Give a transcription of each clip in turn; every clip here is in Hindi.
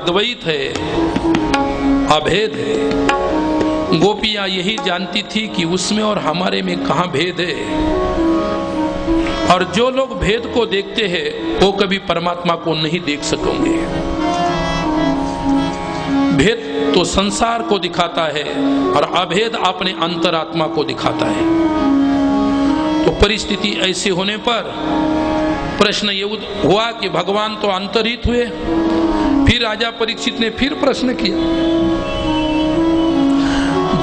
अद्वैत है, अभेद है। गोपियां यही जानती थी कि उसमें और हमारे में कहां भेद है। और जो लोग भेद को देखते हैं वो कभी परमात्मा को नहीं देख सकेंगे। भेद तो संसार को दिखाता है और अभेद अपने अंतरात्मा को दिखाता है। तो परिस्थिति ऐसे होने पर प्रश्न ये हुआ कि भगवान तो अंतर्हित हुए। फिर राजा परीक्षित ने फिर प्रश्न किया।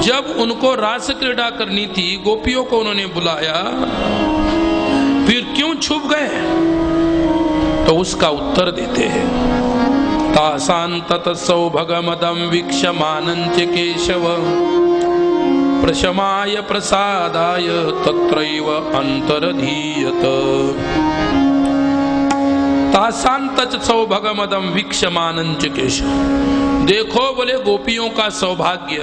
जब उनको रास क्रीड़ा करनी थी, गोपियों को उन्होंने बुलाया, फिर क्यों छुप गए? तो उसका उत्तर देते हैं। तासां ततसौ भगमदं वीक्षमानं च केशव प्रशमाय प्रसादाय तत्रैव अंतरधीयत। तासां ततसौ भगमदं वीक्षमानं च केशव। देखो बोले गोपियों का सौभाग्य,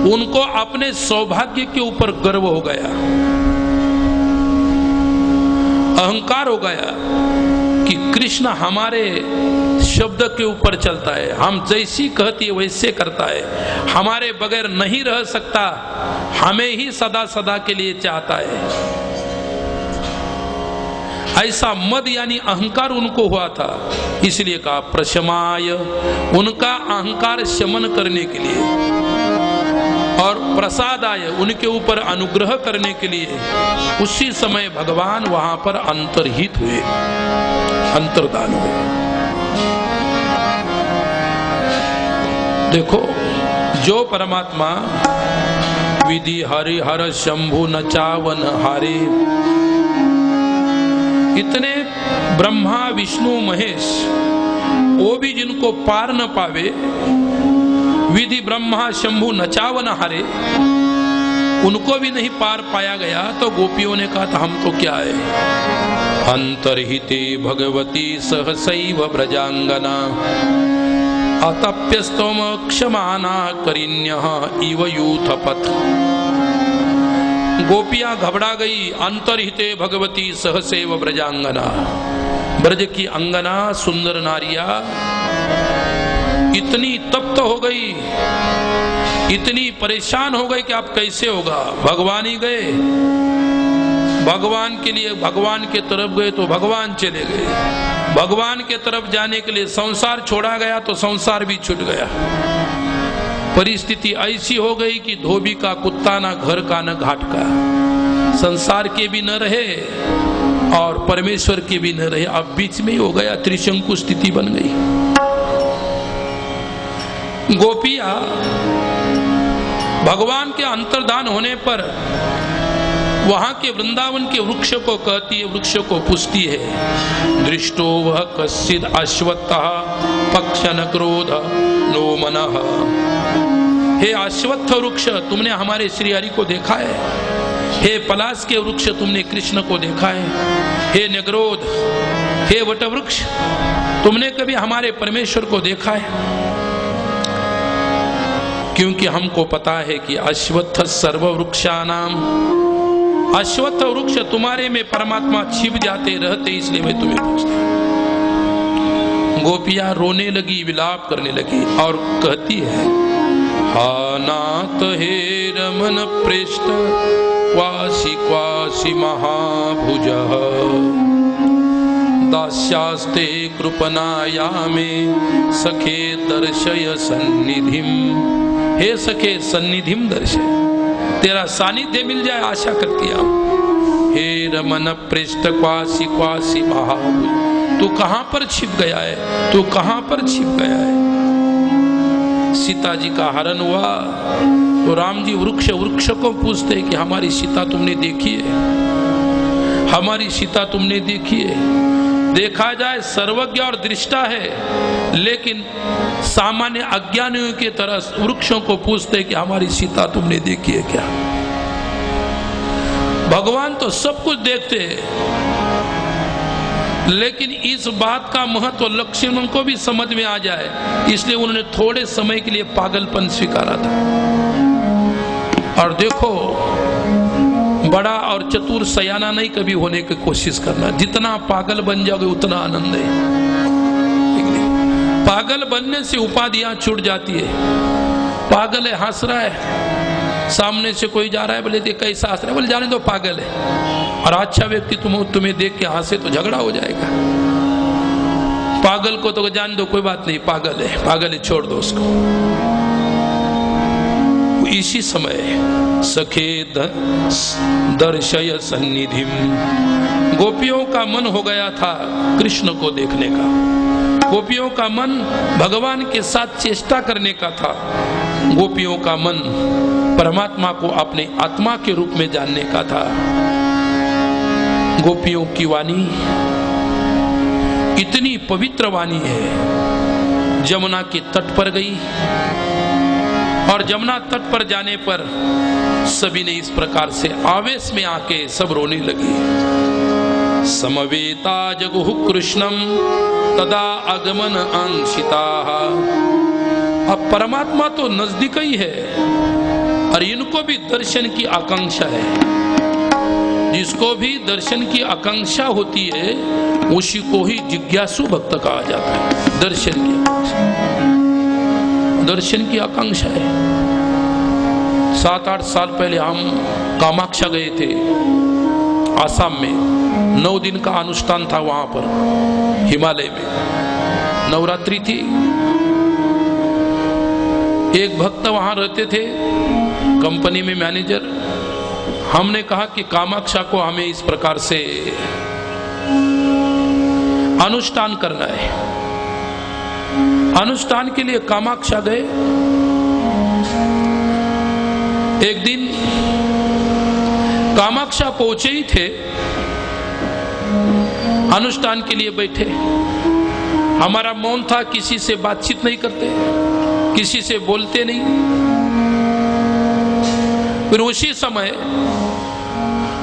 उनको अपने सौभाग्य के ऊपर गर्व हो गया, अहंकार हो गया कि कृष्ण हमारे शब्द के ऊपर चलता है, हम जैसी कहती है वैसे करता है, हमारे बगैर नहीं रह सकता, हमें ही सदा सदा के लिए चाहता है। ऐसा मद यानी अहंकार उनको हुआ था। इसलिए कहा प्रशमाय, उनका अहंकार शमन करने के लिए, और प्रसादाय, उनके ऊपर अनुग्रह करने के लिए उसी समय भगवान वहां पर अंतर्हित हुए, अंतर्धान हुए। देखो, जो परमात्मा विधि हरि हर शंभु नचावन हारे, इतने ब्रह्मा विष्णु महेश वो भी जिनको पार न पावे, विधि ब्रह्मा शंभु नचावन हारे, उनको भी नहीं पार पाया गया, तो गोपियों ने कहा था हम तो क्या है। अंतर्हिते भगवती सहसैव ब्रजांगना अतप्यस्तम क्षमाना करिण्यः इव यूथपथ। गोपियां घबरा गई। अंतर्हिते भगवती सहसैव ब्रजांगना, ब्रज की अंगना सुंदर नारिया इतनी तप्त हो गई, इतनी परेशान हो गई कि आप कैसे होगा। भगवान ही गए, भगवान के लिए भगवान के तरफ गए तो भगवान चले गए, भगवान के तरफ जाने के लिए संसार छोड़ा गया तो संसार भी छूट गया। परिस्थिति ऐसी हो गई कि धोबी का कुत्ता ना घर का न घाट का, संसार के भी न रहे और परमेश्वर के भी न रहे, अब बीच में ही हो गया, त्रिशंकु स्थिति बन गई। गोपियां भगवान के अंतर्धान होने पर वहां के वृंदावन के वृक्ष को कहती है, वृक्ष को पूछती है, दृष्टो वह कश्चिद अश्वत्थः पक्षन क्रोध नो मनः। हे अश्वत्थ वृक्ष, तुमने हमारे श्री हरि को देखा है? हे पलाश के वृक्ष, तुमने कृष्ण को देखा है? हे नगरोध, हे वट वृक्ष, तुमने कभी हमारे परमेश्वर को देखा है? क्योंकि हमको पता है कि अश्वत्थ सर्व वृक्षानाम, अश्वत्थ वृक्ष तुम्हारे में परमात्मा छिप जाते रहते, इसलिए मैं तुम्हें पूछती हूं। गोपियां रोने लगी, विलाप करने लगी और कहती है, हा नाथ हे रमन प्रेष्ठ क्वासी क्वासी महाभुजः दास्यास्ते कृपनायामे सखे दर्शय सन्निधिम। हे सखे सन्निधिम दर्शय, तेरा सानिध्य मिल जाए आशा करती हूं। हे रमन पृष्ठ क्वासी क्वासी महाभुज, तू कहां पर छिप गया है, तू कहां पर छिप गया है। सीता जी का हरण हुआ तो राम जी वृक्ष को पूछते कि हमारी सीता तुमने देखी है, हमारी सीता तुमने देखी है। देखा जाए सर्वज्ञ और दृष्टा है, लेकिन सामान्य अज्ञानियों की तरह वृक्षों को पूछते कि हमारी सीता तुमने देखी है क्या। भगवान तो सब कुछ देखते हैं, लेकिन इस बात का महत्व लक्ष्मण को भी समझ में आ जाए, इसलिए उन्होंने थोड़े समय के लिए पागलपन स्वीकारा था। और देखो, बड़ा और चतुर सयाना नहीं कभी होने की कोशिश करना, जितना पागल बन जाओगे उतना आनंद है। पागल बनने से उपाधियां छूट जाती है। पागल है, हंस रहा है, सामने से कोई जा रहा है, बोले कैसा हंस रहा है, बोले जाने दो पागल है। और अच्छा व्यक्ति तुम्हें देख के हंसे तो झगड़ा हो जाएगा। पागल को तो जान दो, कोई बात नहीं, पागल है, छोड़ दो उसको। इसी समय सखे दर्शय सन्निधिम, गोपियों का मन हो गया था कृष्ण को देखने का, गोपियों का मन भगवान के साथ चेष्टा करने का था, गोपियों का मन परमात्मा को अपने आत्मा के रूप में जानने का था। गोपियों की वाणी इतनी पवित्र वाणी है, जमुना के तट पर गई और जमुना तट पर जाने पर सभी ने इस प्रकार से आवेश में आके सब रोने लगे। समवेता जगुः कृष्णम तदा आगमन आंशिता। अब परमात्मा तो नजदीक ही है और इनको भी दर्शन की आकांक्षा है। जिसको भी दर्शन की आकांक्षा होती है उसी को ही जिज्ञासु भक्त कहा जाता है। दर्शन की आकांक्षा, दर्शन की आकांक्षा है। 7-8 साल पहले हम कामाख्या गए थे, आसाम में 9 दिन का अनुष्ठान था वहां पर, हिमालय में नवरात्रि थी। एक भक्त वहां रहते थे, कंपनी में मैनेजर। हमने कहा कि कामाख्या को हमें इस प्रकार से अनुष्ठान करना है। अनुष्ठान के लिए कामाख्या गए। एक दिन कामाख्या पहुंचे ही थे, अनुष्ठान के लिए बैठे। हमारा मौन था, किसी से बातचीत नहीं करते, किसी से बोलते नहीं। फिर उसी समय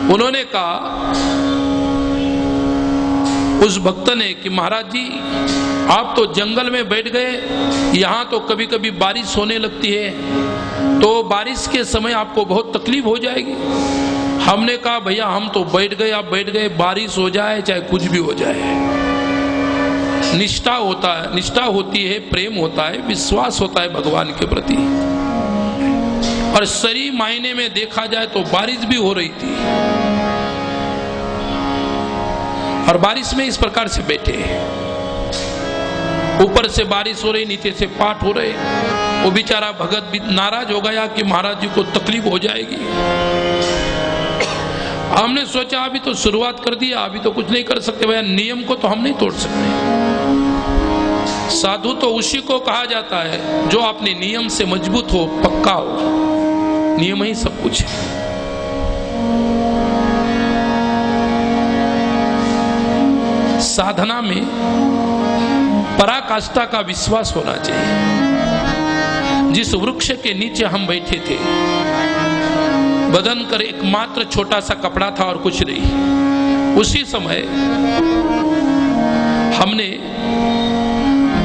उन्होंने कहा, उस भक्त ने, कि महाराज जी आप तो जंगल में बैठ गए, यहाँ तो कभी कभी बारिश होने लगती है, तो बारिश के समय आपको बहुत तकलीफ हो जाएगी। हमने कहा भैया हम तो बैठ गए, आप बैठ गए, बारिश हो जाए चाहे कुछ भी हो जाए, निष्ठा होता है, निष्ठा होती है, प्रेम होता है, विश्वास होता है भगवान के प्रति। और सही मायने में देखा जाए तो बारिश भी हो रही थी और बारिश में इस प्रकार से बैठे, ऊपर से बारिश हो रही, नीचे से पाठ हो रहे। वो बेचारा भगत भी नाराज हो गया कि महाराज जी को तकलीफ हो जाएगी। हमने सोचा अभी तो शुरुआत कर दिया, अभी तो कुछ नहीं कर सकते भैया, नियम को तो हम नहीं तोड़ सकते। साधु तो उसी को कहा जाता है जो अपने नियम से मजबूत हो, पक्का हो। नियम ही सब कुछ है। साधना में पराकाष्ठा का विश्वास होना चाहिए। जिस वृक्ष के नीचे हम बैठे थे, बदन कर एकमात्र छोटा सा कपड़ा था और कुछ नहीं। उसी समय हमने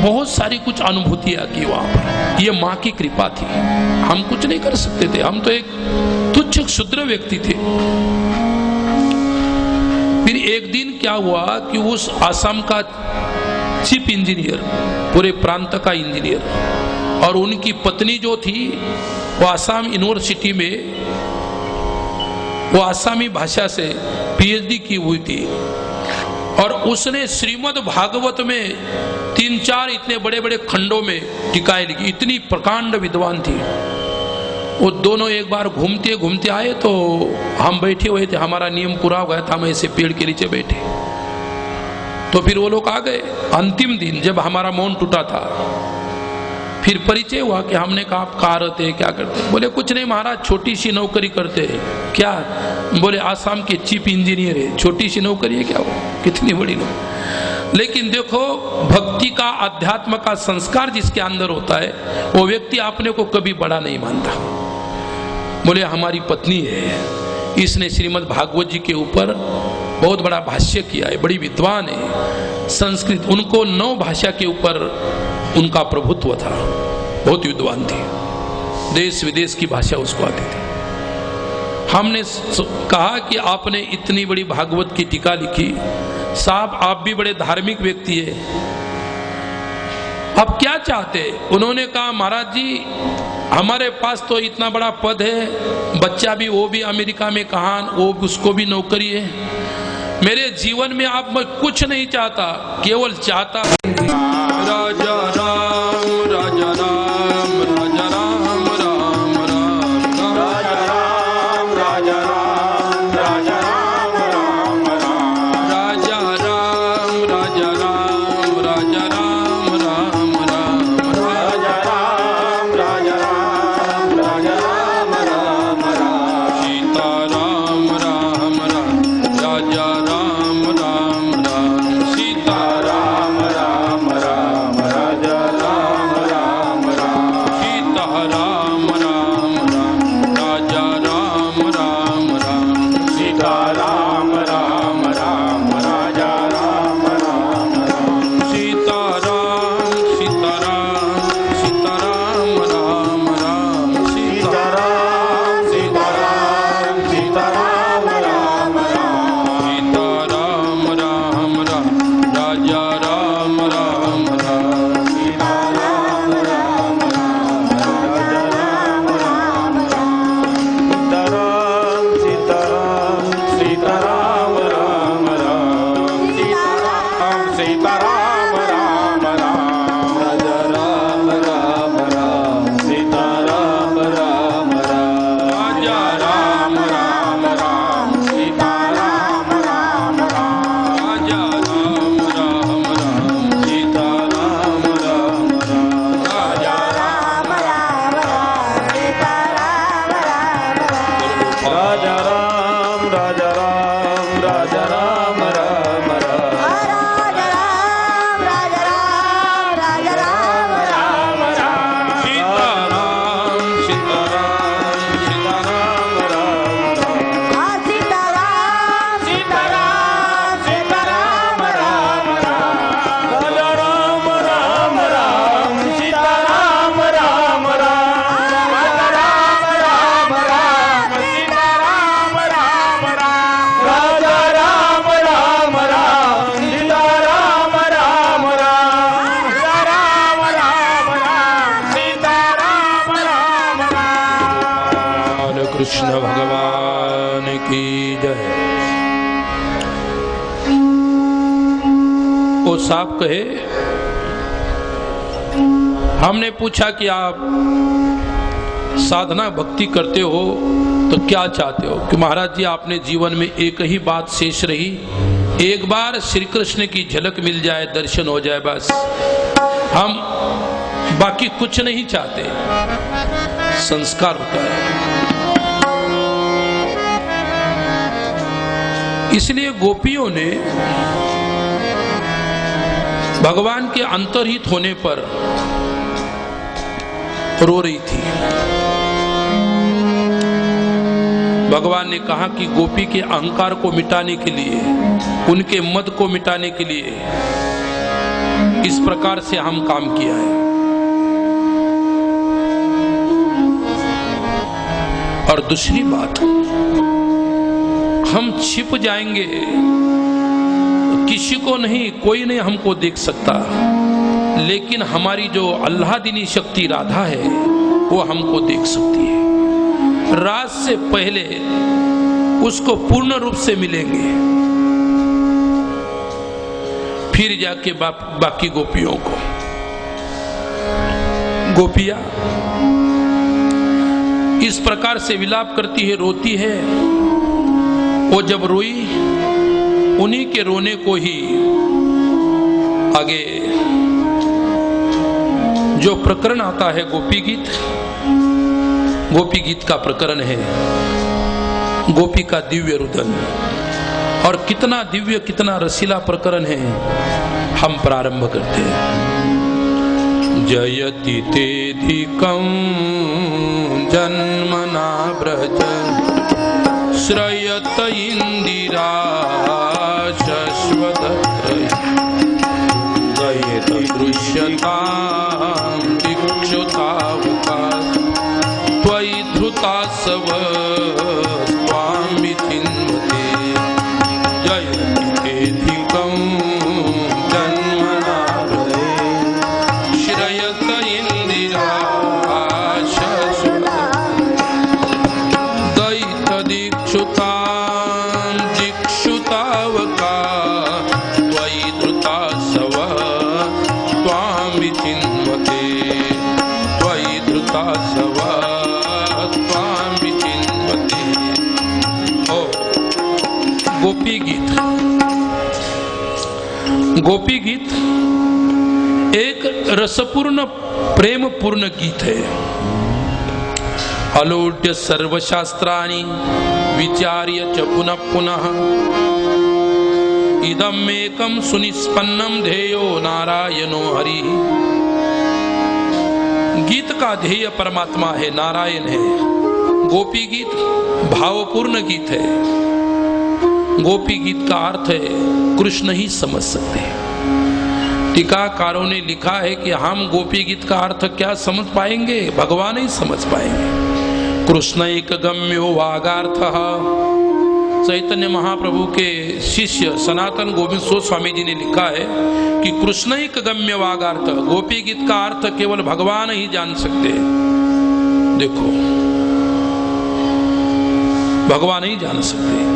बहुत सारी कुछ अनुभूतियां की वहां पर। ये माँ की कृपा थी, हम कुछ नहीं कर सकते थे, हम तो एक तुच्छ क्षुद्र व्यक्ति थे। फिर एक दिन क्या हुआ कि उस आसाम का चीफ इंजीनियर, पूरे प्रांत का इंजीनियर, और उनकी पत्नी जो थी वो आसाम यूनिवर्सिटी में वो आसामी भाषा से पीएचडी की हुई थी और उसने श्रीमद् भागवत में 3-4 इतने बड़े बड़े खंडों में टीकाएं लिखी। इतनी प्रकांड विद्वान थी वो। दोनों एक बार घूमते घूमते आए तो हम बैठे हुए थे, हमारा नियम पूरा हो गया था, हम ऐसे पेड़ के नीचे बैठे। तो फिर वो लोग आ गए। अंतिम दिन जब हमारा मौन टूटा था, फिर परिचय हुआ कि हमने कहा आप कहाँ रहते हैं, क्या करते हैं? बोले कुछ नहीं महाराज, छोटी सी नौकरी करते हैं। क्या? बोले आसाम के चीफ इंजीनियर है। छोटी सी नौकरी है क्या वो? कितनी बड़ी नौकरी। लेकिन देखो, भक्ति का, अध्यात्म का संस्कार जिसके अंदर होता है वो व्यक्ति अपने को कभी बड़ा नहीं मानता। बोले हमारी पत्नी है, इसने श्रीमद् भागवत जी के ऊपर बहुत बड़ा भाष्य किया है, बड़ी विद्वान है, संस्कृत, उनको 9 भाषा के ऊपर उनका प्रभुत्व था, बहुत विद्वान थी, देश विदेश की भाषा उसको आती थी। हमने कहा कि आपने इतनी बड़ी भागवत की टीका लिखी, साहब आप भी बड़े धार्मिक व्यक्ति है, अब क्या चाहते? उन्होंने कहा महाराज जी हमारे पास तो इतना बड़ा पद है, बच्चा भी वो भी अमेरिका में, कहाँ वो उसको भी नौकरी है, मेरे जीवन में आप मैं कुछ नहीं चाहता, केवल चाहता राजा राम राजा राम राजा राम राम राम राजा राम राजा राम राजा राम राम राम राजा राम राजा राम राजा राम राम राम राजा राम राजा राम राजा राम राम राम सीता राम राम राम राजा राम राम राम सीता राम राम राम राजा राम राम राम सीता राम राम राम राजा राम राम राम सीता राम राम राम राजा राम राम राम सीता राम सीता राम सीता राम राम राम सीता राम सीता राम सीता राम राम राम सीता राम राम राम राजा राम राम राम सीता राम राम राम राजा राम राम राम सीताराम सीताराम राम राम सीताराम सीताराम राम राम राजा राम राम राम सीताराम राम राम राजा राम राम राम सीताराम राम राम राजा राम राम राम सीताराम राम राम राजा राम राम राम सीताराम राम राम राजा राम राजा राम राजा राम राम राम सीताराम सीताराम सीताराम राम राम सीताराम सीताराम सीताराम राम राम राजा राम राम राम सीताराम राम राम राजा राम राम राम सीताराम राम राम राजा राम राम राम सीताराम राम राम राजा राम राम राम सीताराम राम राम कृष्ण भगवान की जय। वो साहब कहे, हमने पूछा कि आप साधना भक्ति करते हो तो क्या चाहते हो? कि महाराज जी आपने जीवन में एक ही बात शेष रही, एक बार श्री कृष्ण की झलक मिल जाए, दर्शन हो जाए, बस हम बाकी कुछ नहीं चाहते। संस्कार होता है। इसलिए गोपियों ने भगवान के अंतर्हित होने पर रो रही थी। भगवान ने कहा कि गोपी के अहंकार को मिटाने के लिए, उनके मद को मिटाने के लिए इस प्रकार से हम काम किया है। और दूसरी बात, हम छिप जाएंगे, किसी को नहीं, कोई नहीं हमको देख सकता, लेकिन हमारी जो अल्लाहदीनी शक्ति राधा है वो हमको देख सकती है। रात से पहले उसको पूर्ण रूप से मिलेंगे, फिर जाके बाकी गोपियों को। गोपियां इस प्रकार से विलाप करती है, रोती है। वो जब रोई, उन्हीं के रोने को ही आगे जो प्रकरण आता है गोपी गीत, गोपी गीत का प्रकरण है गोपी का दिव्य रुदन। और कितना दिव्य, कितना रसीला प्रकरण है, हम प्रारंभ करते हैं। जयति तेधिकं जन्मना ब्रज श्रयत इंदिरा शश्वत दृश्यतां दिक्षुतावका त्वयि धृता सव त्वां विचिन्वते। जयति तेधिकं जन्मना ब्रज गोपी गीत एक रसपूर्ण प्रेम पूर्ण गीत है। अलोड्य सर्वशास्त्राणि विचार्य च पुनः पुनः इदम एकम सुनिष्पन्नम ध्येयो नारायणो हरि। गीत का ध्येय परमात्मा है, नारायण है। गोपी गीत भावपूर्ण गीत है। गोपी गीत का अर्थ है कृष्ण ही समझ सकते हैं। टीकाकारों ने लिखा है कि हम गोपी गीत का अर्थ क्या समझ पाएंगे, भगवान ही समझ पाएंगे। कृष्ण एक गम्यो वागार्थः। चैतन्य महाप्रभु के शिष्य सनातन गोविंद गोस्वामी जी ने लिखा है कि कृष्ण एक गम्य वागार्थ, गोपी गीत का अर्थ केवल भगवान ही जान सकते हैं। देखो, भगवान ही जान सकते।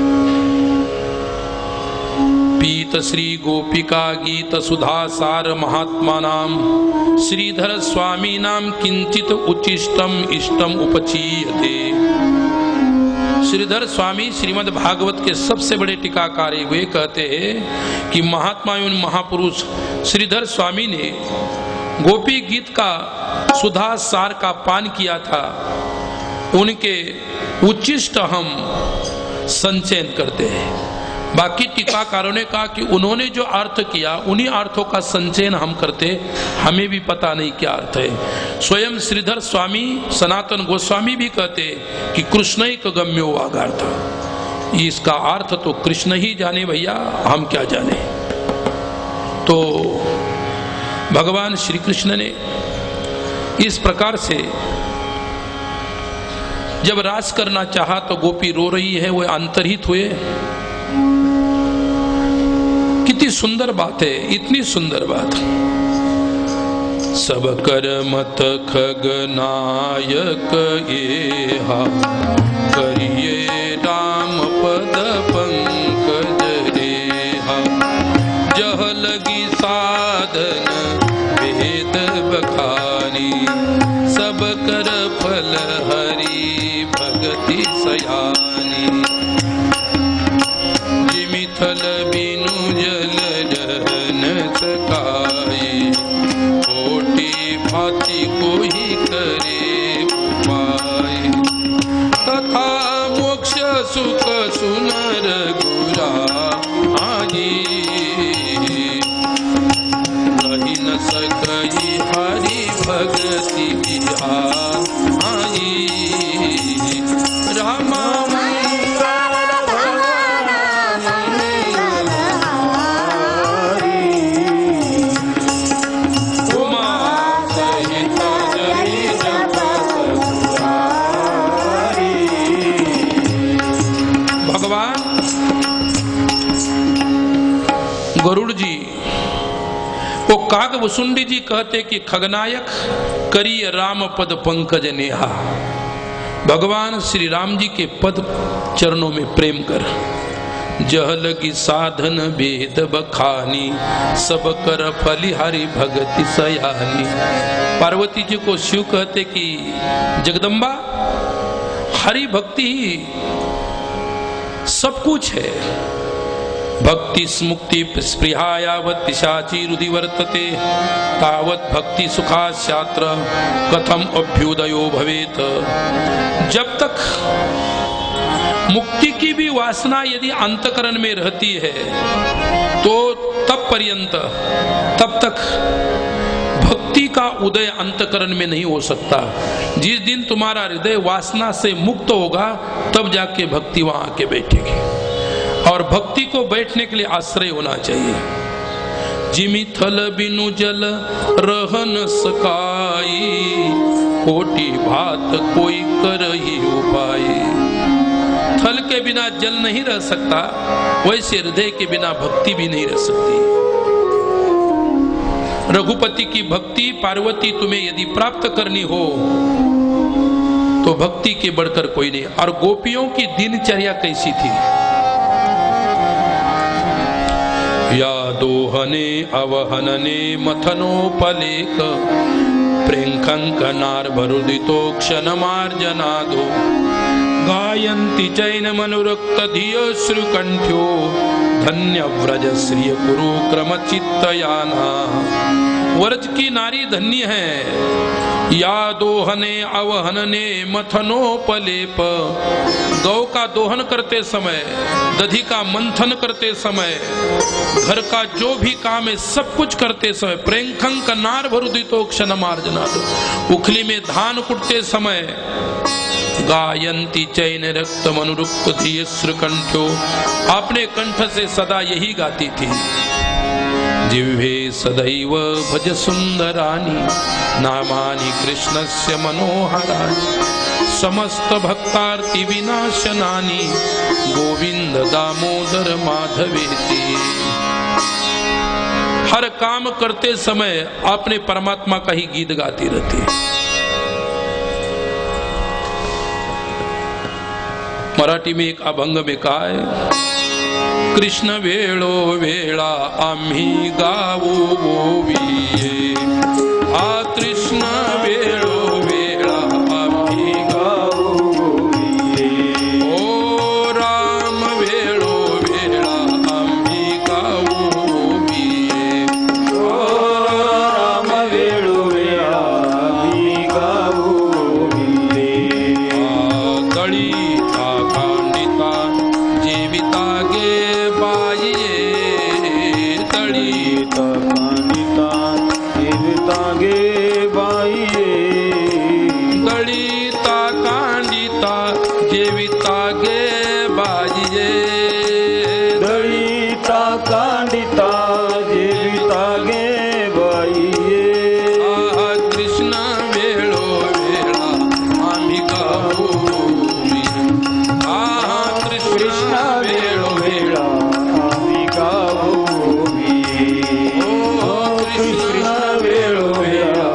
पीत श्री गोपिका गीत सुधा सार महात्मा नाम श्रीधर स्वामी नाम किंचित उचिष्टम इष्टम उपचीयते। श्रीधर स्वामी श्रीमद् भागवत के सबसे बड़े टीकाकार वे कहते हैं कि महात्मा एवं महापुरुष श्रीधर स्वामी ने गोपी गीत का सुधा सार का पान किया था। उनके उच्चिष्ट हम संचयन करते हैं। बाकी टीकाकारों ने कहा कि उन्होंने जो अर्थ किया उन्हीं अर्थों का संचयन हम करते, हमें भी पता नहीं क्या अर्थ है। स्वयं श्रीधर स्वामी सनातन गोस्वामी भी कहते कि कृष्ण एक गम्यो वागार्थ। इसका अर्थ तो कृष्ण ही जाने भैया, हम क्या जाने। तो भगवान श्री कृष्ण ने इस प्रकार से जब रास करना चाहा तो गोपी रो रही है, वो अंतर्हित हुए। कितनी सुंदर बात है, इतनी सुंदर बात। सब कर मत खगनायक एहा करिए राम पद पंकज रेहा। जह लगी साधन वेद बखानी सब कर फल हरि भगति सयानी। जिमिथल बिनु जल रहन सकाई कोटि भांति कोई करे उपाय। तथा मोक्ष सुख सुनर गुरा आजी रही न सकई हरि भगति आई। रामा गरुड़ जी वो काग वसुंडी जी कहते कि खगनायक करिए राम पद पंकज नेहा। भगवान श्री राम जी के पद चरणों में प्रेम कर। जह लगी साधन भेद बखानी सब कर फली हरि भगति सयानी। पार्वती जी को शिव कहते कि जगदम्बा हरि भक्ति ही सब कुछ है। भक्ति स्मुक्ति स्पृहा यावत् पिशाची रुदि वर्तते तावत् भक्ति सुखास्यात्र कथम अभ्युदयो भवेत। जब तक मुक्ति की भी वासना यदि अंतकरण में रहती है तो तब पर्यंत तब तक भक्ति का उदय अंतकरण में नहीं हो सकता। जिस दिन तुम्हारा हृदय वासना से मुक्त होगा तब जाके भक्ति वहां आके बैठेगी। और भक्ति को बैठने के लिए आश्रय होना चाहिए। जिमि थल बिनु जल रहन सकाई कोटि भात कोई करहि उपाय। थल के बिना जल नहीं रह सकता, वैसे हृदय के बिना भक्ति भी नहीं रह सकती। रघुपति की भक्ति पार्वती तुम्हें यदि प्राप्त करनी हो तो भक्ति के बढ़कर कोई नहीं। और गोपियों की दिनचर्या कैसी थी? या दोहने अवहनने मथनोपलेख प्रेंखंकनार भरुदितो क्षण मार्जनादो गायन्ति चैनमनुरक्त धियो श्रीकण्ठ्यो धन्य व्रज श्रिय कुरु क्रम चित्तयाना। व्रज की नारी धन्य है। या दोहने अवहनने मथनोपलेप, गौ का दोहन करते समय, दधि का मंथन करते समय, घर का जो भी काम है सब कुछ करते समय, प्रेंखं कन्नार भरुदितो क्षण मार्जनाद, उखली में धान कुटते समय, गायन्ति चैन रक्त मनुरुक्त धिय श्रीकण्ठ्यो, अपने कंठ से सदा यही गाती थी। जिह्वे सदैव भज सुंदरानि नामानि कृष्णस्य मनोहराणि, समस्त भक्तार्ति विनाशनानि गोविंद दामोदर माधवेति। हर काम करते समय अपने परमात्मा का ही गीत गाती रहती है। मराठी में एक अभंग में कहा है, कृष्ण वेळो वेळा आम्ही गावो गोविये, आ कृष्ण वेळो वेळा आम्ही गावो गोविये, ओ राम वेळो वेळा आम्ही गावो गोविये, ओ राम वेळो वेळा आम्ही गावो गोविये, दळी कांडिता जीविता गे बाईये, दळी कांडिता जीविता गे बाईये, दळीता कांडिता जीविता गे बाईये, दळीता कांडिता जीविता गे बाईये, आ कृष्ण वेळो वेळा आम्ही गावो गोविये, आ कृष्ण वेळो वेळा आम्ही गावो गोविये, ओ कृष्ण वेळो वेळा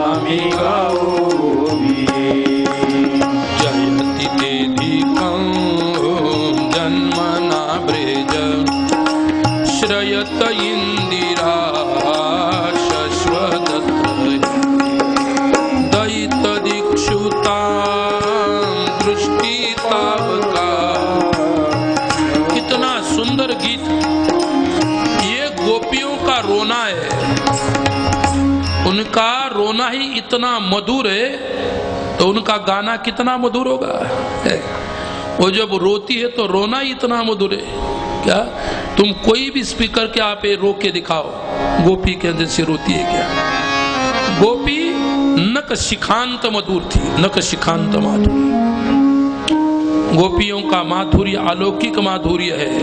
आम्ही गावो गोविये, जयति तेधिकं जन्मना ब्रेज, श्रयत इंदिरा शश्वदत्त, दयित दीक्षुता दृष्टि तावका। कितना सुंदर गीत, ये गोपियों का रोना है, उनका रोना ही इतना मधुर है, तो उनका गाना कितना मधुर होगा। वो जब रोती है तो रोना ही इतना मधुर है। क्या तुम कोई भी स्पीकर के आप रो के दिखाओ, गोपी के जैसे रोती है क्या। गोपी नक शिखांत मधुर थी, नक शिखांत माधुरी। गोपियों का माधुर्य अलौकिक माधुर्य है,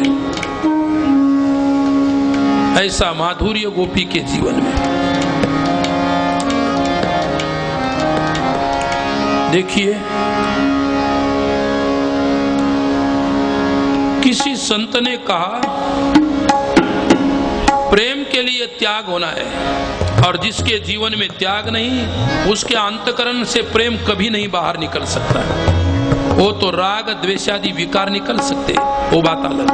ऐसा माधुर्य गोपी के जीवन में। देखिए, किसी संत ने कहा प्रेम के लिए त्याग होना है, और जिसके जीवन में त्याग नहीं, उसके अंतकरण से प्रेम कभी नहीं बाहर निकल सकता है। वो तो राग द्वेषादि विकार निकल सकते, वो बात अलग।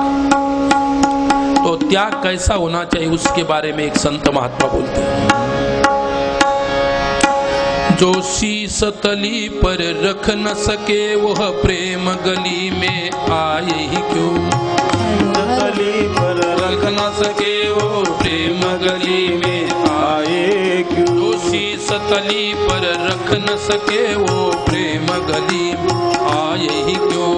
तो त्याग कैसा होना चाहिए उसके बारे में एक संत महात्मा बोलते हैं, जो शीस तली पर रख न सके वह प्रेम गली में आए ही क्यों। तली पर रख न सके वो प्रेम गली में आए क्यों। जो शीस तली पर रख न सके वो प्रेम गली में आए ही क्यों।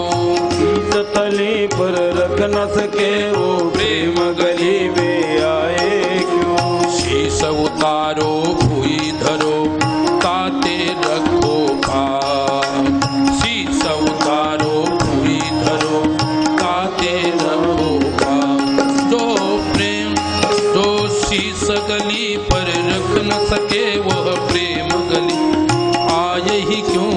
शीस तली पर रख न सके वो प्रेम गली में आए क्यों। शीस उतारो भूई धरो ताते रखो पार। शीस उतारो भूई धरो ताते रखो पार। जो प्रेम जो शीस गली पर रख न सके वह प्रेम गली आए ही क्यों।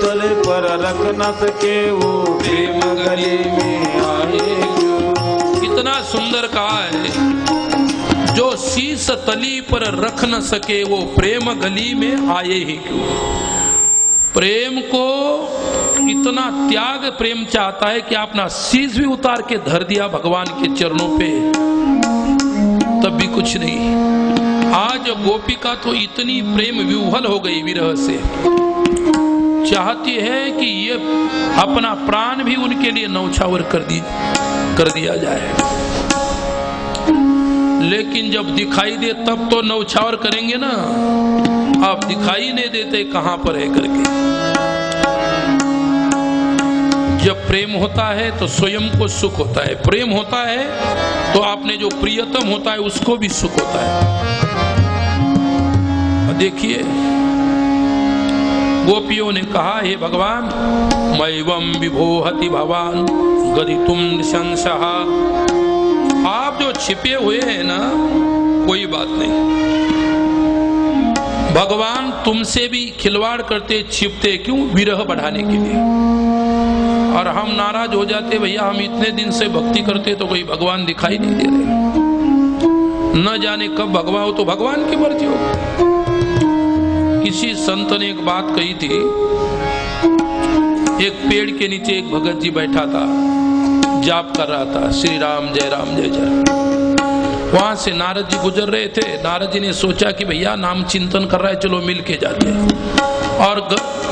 तले पर रख न सके वो प्रेम गली में आए क्यों। कितना सुंदर कहा है, जो शीस तली पर रख न सके वो प्रेम गली में आए ही क्यों। प्रेम को इतना त्याग प्रेम चाहता है कि अपना शीस भी उतार के धर दिया भगवान के चरणों पे, तब भी कुछ नहीं। आज गोपिका तो इतनी प्रेम विह्वल हो गई विरह से, चाहती है कि ये अपना प्राण भी उनके लिए नौछावर कर दिया जाए, लेकिन जब दिखाई दे तब तो नौछावर करेंगे ना। आप दिखाई नहीं देते कहां पर है करके। जब प्रेम होता है तो स्वयं को सुख होता है, प्रेम होता है तो आपने जो प्रियतम होता है उसको भी सुख होता है। देखिए गोपियों ने कहा, हे भगवान, मैवं विभोहति भवान गदितुम संशः। आप जो छिपे हुए हैं ना, कोई बात नहीं, भगवान तुमसे भी खिलवाड़ करते छिपते क्यों? विरह बढ़ाने के लिए। और हम नाराज हो जाते, भैया हम इतने दिन से भक्ति करते तो कोई भगवान दिखाई नहीं दे रहे, न जाने कब भगवान हो, तो भगवान की मर्जी हो। किसी संत ने एक बात कही थी, एक पेड़ के नीचे एक भगत जी बैठा था, जाप कर रहा था, श्री राम जय जय। वहां से नारद जी गुजर रहे थे। नारद जी ने सोचा कि भैया नाम चिंतन कर रहा है, चलो मिल के जाते हैं। और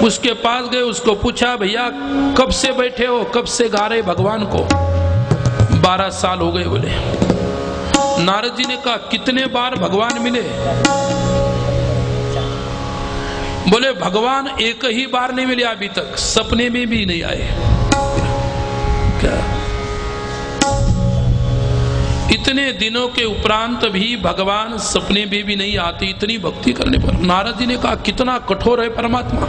उसके पास गए, उसको पूछा, भैया कब से बैठे हो, कब से गा रहे भगवान को? 12 साल हो गए बोले। नारद जी ने कहा, कितने बार भगवान मिले? बोले भगवान एक ही बार नहीं मिले अभी तक, सपने में भी नहीं आए। क्या इतने दिनों के उपरांत भी भगवान सपने में भी नहीं आते, इतनी भक्ति करने पर? नारद जी ने कहा, कितना कठोर है परमात्मा।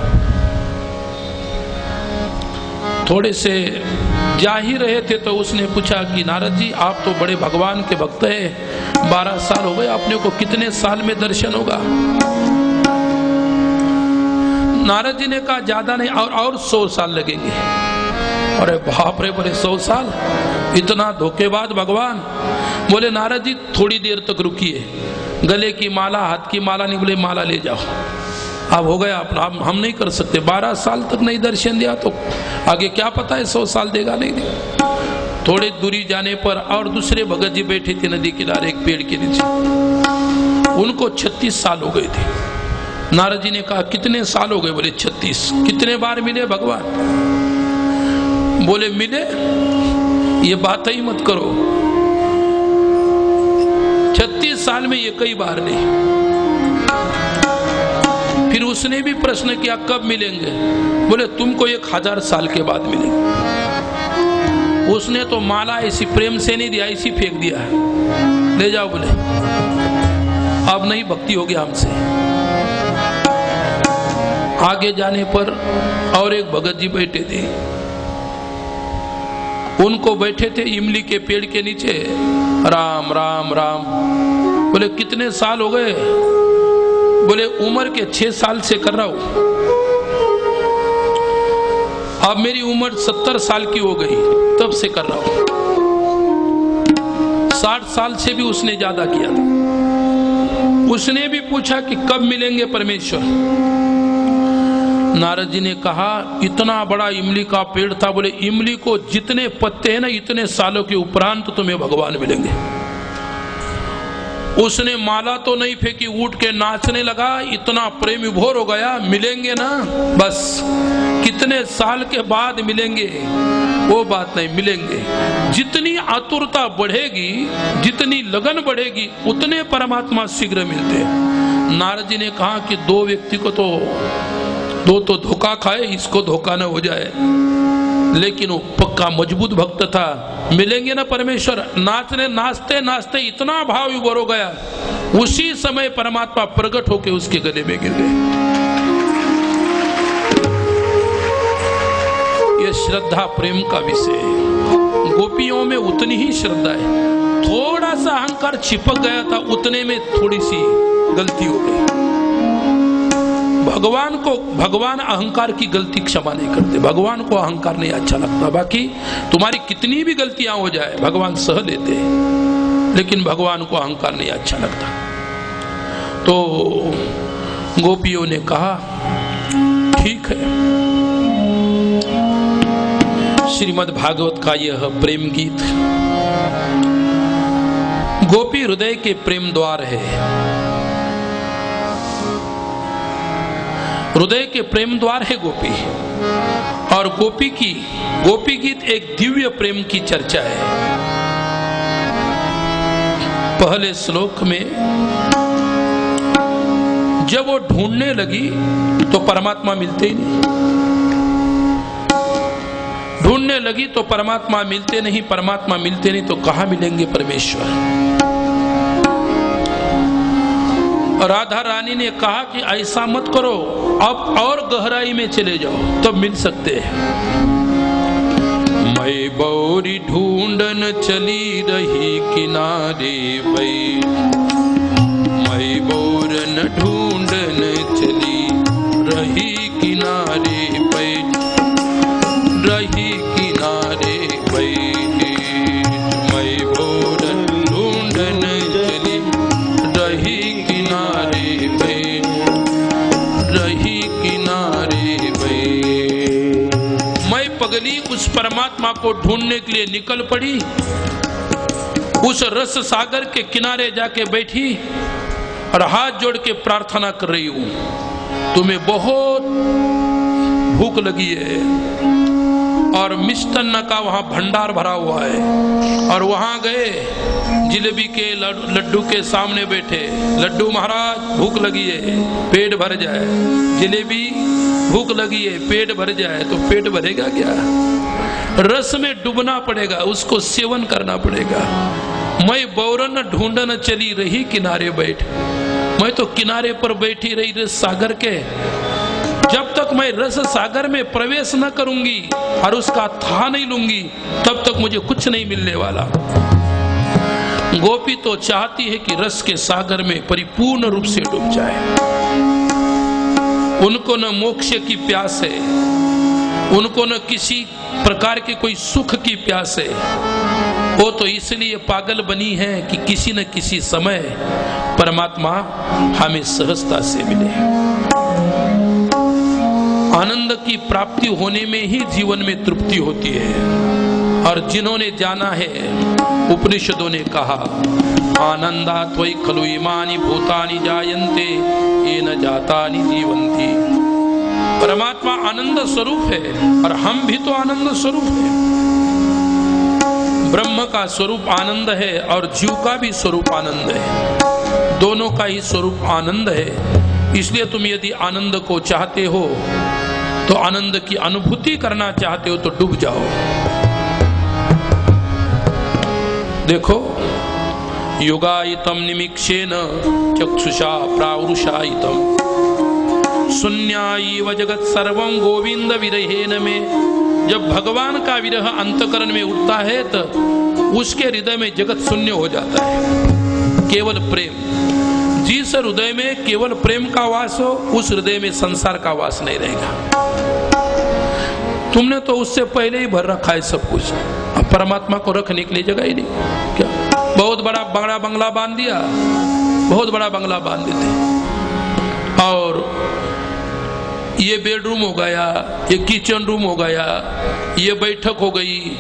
थोड़े से जा ही रहे थे तो उसने पूछा कि नारद जी आप तो बड़े भगवान के भक्त हैं, 12 साल हो गए, आपने को कितने साल में दर्शन होगा? नारद जी ने कहा, ज्यादा नहीं, और 100 साल लगेंगे। अरे बाप रे, बोले 100 साल, इतना धोखेबाज भगवान। बोले नारद जी थोड़ी देर तक रुकिए, गले की माला, हाथ की माला नहीं, बोले माला ले जाओ, अब हो गया अपना, हम नहीं कर सकते। 12 साल तक नहीं दर्शन दिया तो आगे क्या पता है 100 साल देगा नहीं देगा। थोड़े दूरी जाने पर और दूसरे भगत जी बैठे थे नदी किनारे एक पेड़ के नीचे, उनको 36 साल हो गए थे। नारद जी ने कहा, कितने साल हो गए? बोले 36। कितने बार मिले भगवान? बोले मिले, ये बात ही मत करो, 36 साल में ये कई बार नहीं। फिर उसने भी प्रश्न किया, कब मिलेंगे? बोले तुमको 1000 साल के बाद मिलेंगे। उसने तो माला ऐसी प्रेम से नहीं दिया, ऐसी फेंक दिया, ले जाओ। बोले अब नहीं भक्ति होगी हमसे। आगे जाने पर और एक भगत जी बैठे थे, उनको बैठे थे इमली के पेड़ के नीचे, राम राम राम। बोले कितने साल हो गए? बोले उम्र के 6 साल से कर रहा हूं, अब मेरी उम्र 70 साल की हो गई, तब से कर रहा हूं। 60 साल से भी उसने ज्यादा किया था। उसने भी पूछा कि कब मिलेंगे परमेश्वर? नारद जी ने कहा, इतना बड़ा इमली का पेड़ था, बोले इमली को जितने पत्ते हैं ना, इतने सालों के उपरांत तुम्हें भगवान मिलेंगे। उसने माला तो नहीं फेंकी, उठ के नाचने लगा, इतना प्रेम विभोर हो गया, मिलेंगे ना, बस कितने साल के बाद मिलेंगे वो बात नहीं, मिलेंगे। जितनी आतुरता बढ़ेगी, जितनी लगन बढ़ेगी, उतने परमात्मा शीघ्र मिलते हैं। नारद जी ने कहा कि दो व्यक्ति को दो तो धोखा खाए, इसको धोखा न हो जाए, लेकिन वो पक्का मजबूत भक्त था, मिलेंगे ना परमेश्वर। नाचने नाचते नाचते इतना भाव विभोर हो गया, उसी समय परमात्मा प्रकट होकर उसके गले में गिर गए। ये श्रद्धा प्रेम का विषय है। गोपियों में उतनी ही श्रद्धा है, थोड़ा सा अहंकार चिपक गया था, उतने में थोड़ी सी गलती हो गई। भगवान अहंकार की गलती क्षमा नहीं करते, भगवान को अहंकार नहीं अच्छा लगता। बाकी तुम्हारी कितनी भी गलतियां हो जाए भगवान सह लेते हैं, लेकिन भगवान को अहंकार नहीं अच्छा लगता। तो गोपियों ने कहा ठीक है। श्रीमद् भागवत का यह प्रेम गीत गोपी हृदय के प्रेम द्वार है। हृदय के प्रेम द्वार है गोपी, और गोपी गीत एक दिव्य प्रेम की चर्चा है। पहले श्लोक में जब वो ढूंढने लगी तो परमात्मा मिलते ही नहीं, ढूंढने लगी तो परमात्मा मिलते नहीं, परमात्मा मिलते नहीं तो कहां मिलेंगे परमेश्वर। राधा रानी ने कहा कि ऐसा मत करो, अब और गहराई में चले जाओ तब मिल सकते हैं। मैं बौरी ढूंढन चली रही किनारे बैठ, मैं बौरन ढूंढन चली रही किनारे बैठ, रही किनारे बैठ, मैं बौरन ढूंढन चली रही किनारे बैठ, रही किनारे बैठ। मैं पगली उस परमात्मा को ढूंढने के लिए निकल पड़ी, उस रस सागर के किनारे जाके बैठी और हाथ जोड़ के प्रार्थना कर रही हूं, तुम्हें बहुत भूख लगी है और मिष्टान्न का वहां भंडार भरा हुआ है, और वहां गए जिलेबी के लड्डू के सामने बैठे, लड्डू महाराज भूख लगी है पेट भर जाए, जिलेबी भूख लगी है पेट भर जाए, तो पेट भरेगा क्या? रस में डूबना पड़ेगा, उसको सेवन करना पड़ेगा। मैं बौरन ढूंढन चली रही किनारे बैठ, मैं तो किनारे पर बैठी रही रस सागर के, जब तक मैं रस सागर में प्रवेश न करूंगी और उसका था नहीं लूंगी तब तक मुझे कुछ नहीं मिलने वाला। गोपी तो चाहती है कि रस के सागर में परिपूर्ण रूप से डूब जाए, उनको न मोक्ष की प्यास है, उनको न किसी प्रकार के कोई सुख की प्यास है, वो तो इसलिए पागल बनी है कि किसी न किसी समय परमात्मा हमें सहजता से मिले। आनंद की प्राप्ति होने में ही जीवन में तृप्ति होती है, और जिन्होंने जाना है, उपनिषदों ने कहा आनंदात् वै खलु इमानि भूतानि जायन्ते येन जातानि जीवन्ति। परमात्मा आनंद स्वरूप है और हम भी तो आनंद स्वरूप है। ब्रह्म का स्वरूप आनंद है और जीव का भी स्वरूप आनंद है, दोनों का ही स्वरूप आनंद है। इसलिए तुम यदि आनंद को चाहते हो तो आनंद की अनुभूति करना चाहते हो तो डूब जाओ। देखो, युगायितम निमिक्षेन चक्षुषा प्रावृषायितम शून्यायैव जगत सर्वं गोविंद विरहेन में। जब भगवान का विरह अंतकरण में उठता है तो उसके हृदय में जगत शून्य हो जाता है, केवल प्रेम। जिस हृदय में केवल प्रेम का वास हो उस हृदय में संसार का वास नहीं रहेगा। तुमने तो उससे पहले ही भर रखा है सब कुछ, अब परमात्मा को रखने के लिए जगह ही नहीं। क्या बहुत बड़ा बंगला बांध दिया, बहुत बड़ा बंगला बांध देते, और ये बेडरूम हो गया, ये किचन रूम हो गया, ये बैठक हो गई।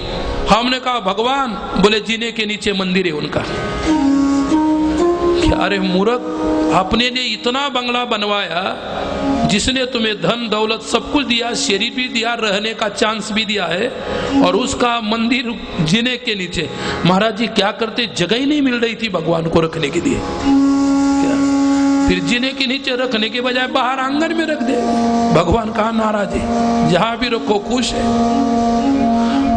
हमने कहा भगवान, बोले जीने के नीचे मंदिर है उनका। क्या अरे मूर्ख, अपने लिए इतना बंगला बनवाया जिसने तुम्हें धन दौलत सब कुछ दिया, शरीर भी दिया, रहने का चांस भी दिया है, और उसका मंदिर जीने के नीचे। महाराज जी क्या करते, जगह ही नहीं मिल रही थी भगवान को रखने के लिए। फिर जीने के नीचे रखने के बजाय बाहर आंगन में रख दे। भगवान कहाँ नाराज है, जहां भी रखो खुश है।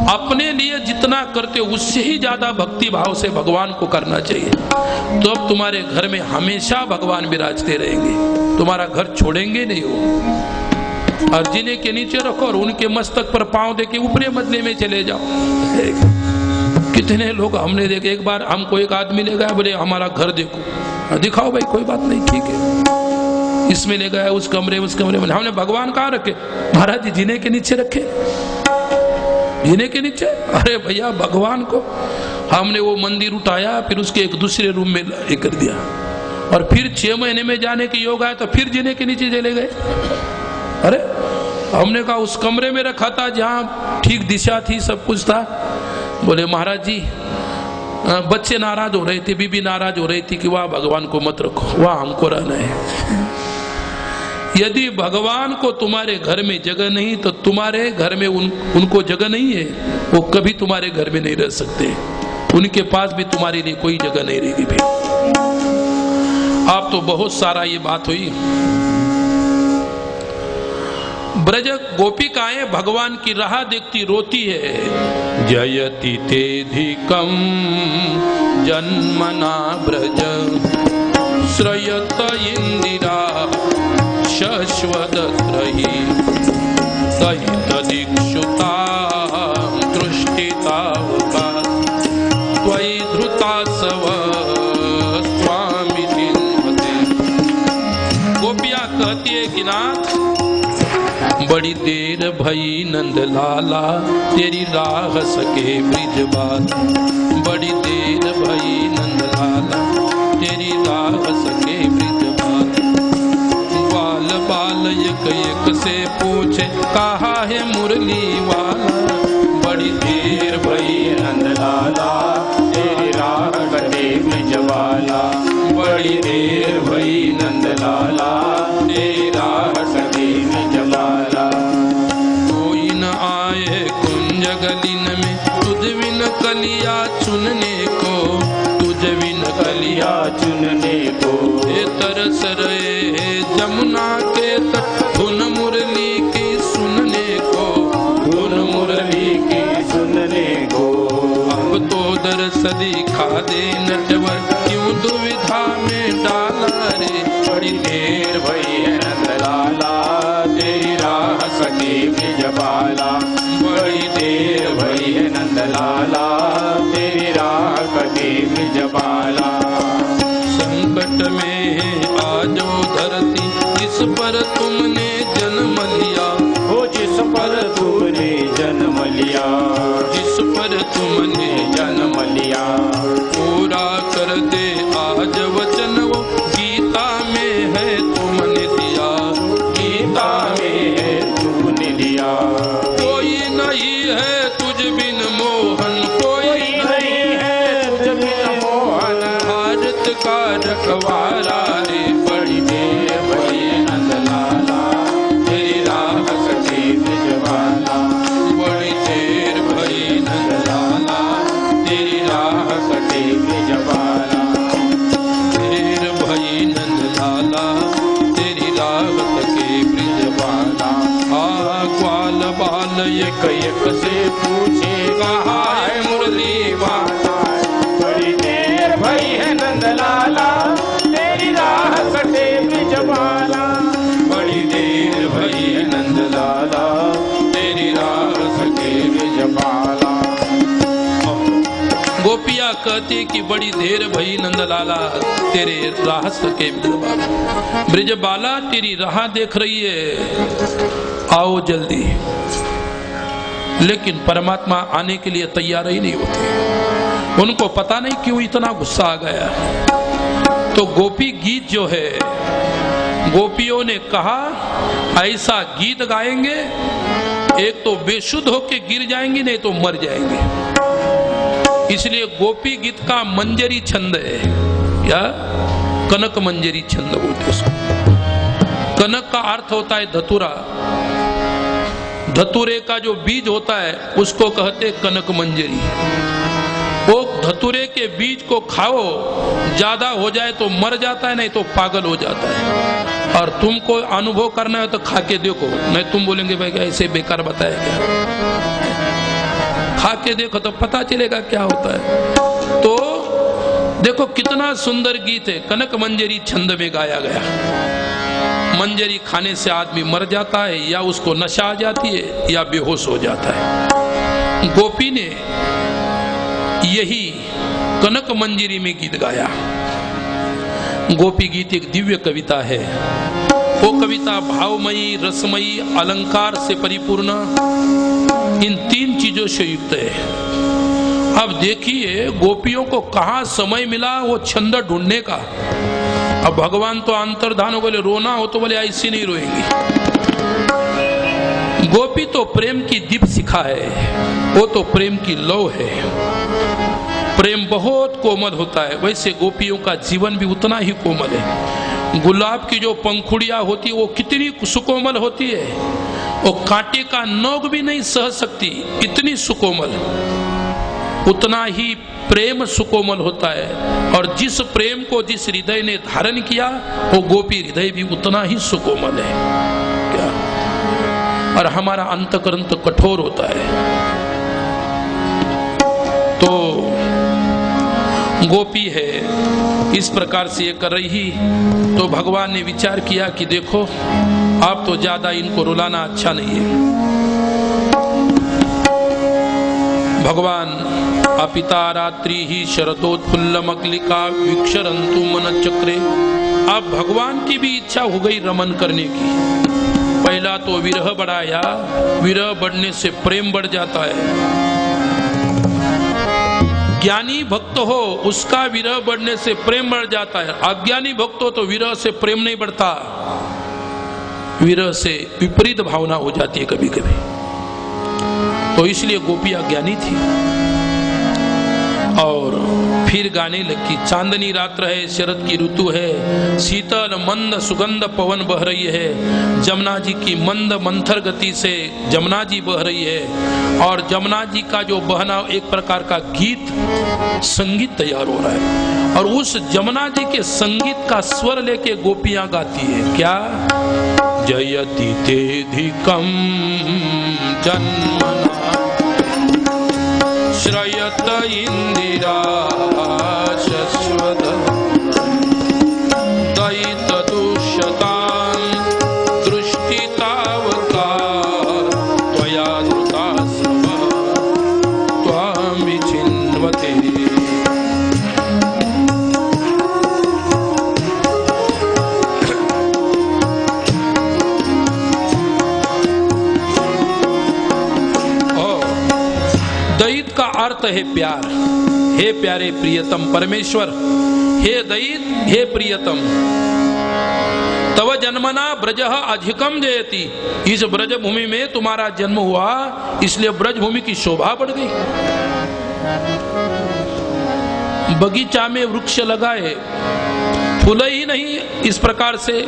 अपने लिए जितना करते हो उससे ही ज्यादा भक्ति भाव से भगवान को करना चाहिए, तो अब तुम्हारे घर में हमेशा भगवान विराजते रहेंगे, तुम्हारा घर छोड़ेंगे नहीं हो। और जीने के नीचे रखो और उनके मस्तक पर पांव दे के ऊपरी मजले में चले जाओ। कितने लोग हमने देखे, एक बार हमको एक आदमी ले गया, बोले हमारा घर देखो, दिखाओ भाई, कोई बात नहीं, ठीक है। इसमें ले गया, उस कमरे में। हमने भगवान कहाँ रखे? महाराज जी जीने के नीचे रखे। जीने के नीचे? अरे भैया, भगवान को हमने वो मंदिर उठाया, फिर उसके एक दूसरे रूम में ये कर दिया, और फिर 6 महीने में जाने के योग आया तो फिर जीने के नीचे चले गए। अरे हमने कहा उस कमरे में रखा था जहाँ ठीक दिशा थी, सब कुछ था। बोले महाराज जी बच्चे नाराज हो रहे थे, बीबी नाराज हो रही थी कि वहाँ भगवान को मत रखो, वहाँ हमको रहना है। यदि भगवान को तुम्हारे घर में जगह नहीं तो तुम्हारे घर में उनको जगह नहीं है, वो कभी तुम्हारे घर में नहीं रह सकते, उनके पास भी तुम्हारे लिए कोई जगह नहीं रहेगी। भी आप तो बहुत सारा ये बात हुई। ब्रज गोपिकाएं भगवान की राह देखती रोती है। जयति तेधिकम जन्मना ब्रज श्रयत इंदिरा शश्वदत्रयी सहित दीक्षुता दृष्टितावका त्वयि धृता सव स्वामी तिन्मते। गोपियां कहती है कि नाथ बड़ी देर भई नंद लाला तेरी राह सके ब्रिजबाल। बड़ी देर भई नंद लाला तेरी राह सके ब्रिजबाल। बाल बाल एक एक से पूछे कहा है मुरली वाला। बड़ी देर भई नंद लाला तेरी राह सके ब्रिजबाला। बड़ी देर भई नंद लाला तेरी राह सके ब्रिजबाला। कोई न आए कुंज गलिन में तुझ बिन कलिया चुनने को। तुझ बिन कलिया चुनने को तरस रहे जमुना के तट धुन मुरली की सुनने को। धुन मुरली की सुनने को अब तो दरस दिखा दे नटवर क्यों दुविधा में डाला रे। बड़ी देर भई है नंद लाला तेरी राह सके ब्रिजबाला। बड़ी देर भई है नंद लाला तेरी राह सके ब्रिजबाला। संकट में आजो धरती जिस पर तुमने जन्म लिया। हो जिस पर तुमने जन्म लिया। जिस पर तुमने जन्म लिया पूरा कर दे आज वचन वो गीता में है तुमने दिया। गीता में है तुमने दिया। कोई नहीं है तुझ बिन मोहन। कोई नहीं है तुझ बिन मोहन। भारत का रखवाला रे। बड़ी देर भई नंद लाला तेरी राह सके ब्रिजबाला। बड़ी देर भई नंद लाला तेरी राह सके ब्रिजबाला। देर भई नंद लाला तेरी राह सके ब्रिजबाला। ग्वाल बाल एक एक से पूछे कहा है मुरली वाला। बड़ी देर भई है नंद लाला तेरी राह सके ब्रिजबाला। बड़ी देर भई है नंद लाला तेरी राह सके ब्रिजबाला। गोपिया कहती कि बड़ी देर भई नंद लाला तेरे राह सके ब्रिजबाला। ब्रिजबाला तेरी राह देख रही है, आओ जल्दी। लेकिन परमात्मा आने के लिए तैयार ही नहीं होते। उनको पता नहीं क्यों इतना गुस्सा आ गया। तो गोपी गीत जो है, गोपियों ने कहा ऐसा गीत गाएंगे एक तो बेशुद्ध होके गिर जाएंगे, नहीं तो मर जाएंगे। इसलिए गोपी गीत का मंजरी छंद है, या कनक मंजरी छंद बोलते उसको। कनक का अर्थ होता है धतूरा। धतूरे का जो बीज होता है उसको कहते कनक मंजरी। वो धतूरे के बीज को खाओ, ज्यादा हो जाए तो मर जाता है, नहीं तो पागल हो जाता है। और तुमको अनुभव करना है तो खा के देखो, नहीं तुम बोलेंगे भाई ऐसे बेकार बताया क्या। खा के देखो तो पता चलेगा क्या होता है। तो देखो कितना सुंदर गीत है, कनक मंजरी छंद में गाया गया। मंजरी खाने से आदमी मर जाता है, या उसको नशा आ जाती है, या बेहोश हो जाता है। गोपी ने यही कनक मंजरी में गीत गाया। गोपी गीत एक दिव्य कविता है। वो कविता भावमयी, रसमयी, अलंकार से परिपूर्ण, इन तीन चीजों से युक्त है। अब देखिए गोपियों को कहाँ समय मिला वो छंद ढूंढने का। अब भगवान तो अंतर्धान हो, बोले रोना हो तो बोले ऐसी नहीं रोएंगी। गोपी तो प्रेम की दीप शिखा है, वो तो प्रेम की लौ है। प्रेम बहुत कोमल होता है, वैसे गोपियों का जीवन भी उतना ही कोमल है। गुलाब की जो पंखुड़ियां होती है वो कितनी सुकोमल होती है, वो कांटे का नोक भी नहीं सह सकती, इतनी सुकोमल। उतना ही प्रेम सुकोमल होता है, और जिस प्रेम को जिस हृदय ने धारण किया वो गोपी हृदय भी उतना ही सुकोमल है क्या। और हमारा अंतकरण तो कठोर होता है। तो गोपी है इस प्रकार से ये कर रही, तो भगवान ने विचार किया कि देखो आप तो ज्यादा इनको रुलाना अच्छा नहीं है। भगवान अपिता रात्रि ही शरदोत्फुल्लमकलिका विक्षरन्तु मन चक्रे। अब भगवान की भी इच्छा हो गई रमन करने की। पहला तो विरह बढ़ाया, विरह बढ़ने से प्रेम बढ़ जाता है। ज्ञानी भक्त हो उसका विरह बढ़ने से प्रेम बढ़ जाता है, अज्ञानी भक्त हो तो विरह से प्रेम नहीं बढ़ता, विरह से विपरीत भावना हो जाती है कभी कभी। तो इसलिए गोपी अज्ञानी थी। और फिर गाने लगी, चांदनी रात्र है, शरद की ऋतु है, शीतल मंद सुगंध पवन बह रही है, जमुना जी की मंद मंथर गति से जमुना जी बह रही है, और जमुना जी का जो बहना एक प्रकार का गीत संगीत तैयार हो रहा है, और उस जमुना जी के संगीत का स्वर लेके गोपियां गाती है क्या, जयति तेधिकम जन्मना श्रयत इंदिरा शश्वत दयित दुष्यतां दृष्टितावका त्वया धृता स्रवा त्वां विचिन्वते। दयित का अर्थ है प्यार। हे प्यारे प्रियतम परमेश्वर, हे दयित, हे प्रियतम, तव जन्मना ब्रजः अधिकम जयति। इस ब्रज भूमि में तुम्हारा जन्म हुआ इसलिए ब्रज भूमि की शोभा बढ़ गई। बगीचा में वृक्ष लगाए, फूले ही नहीं, इस प्रकार से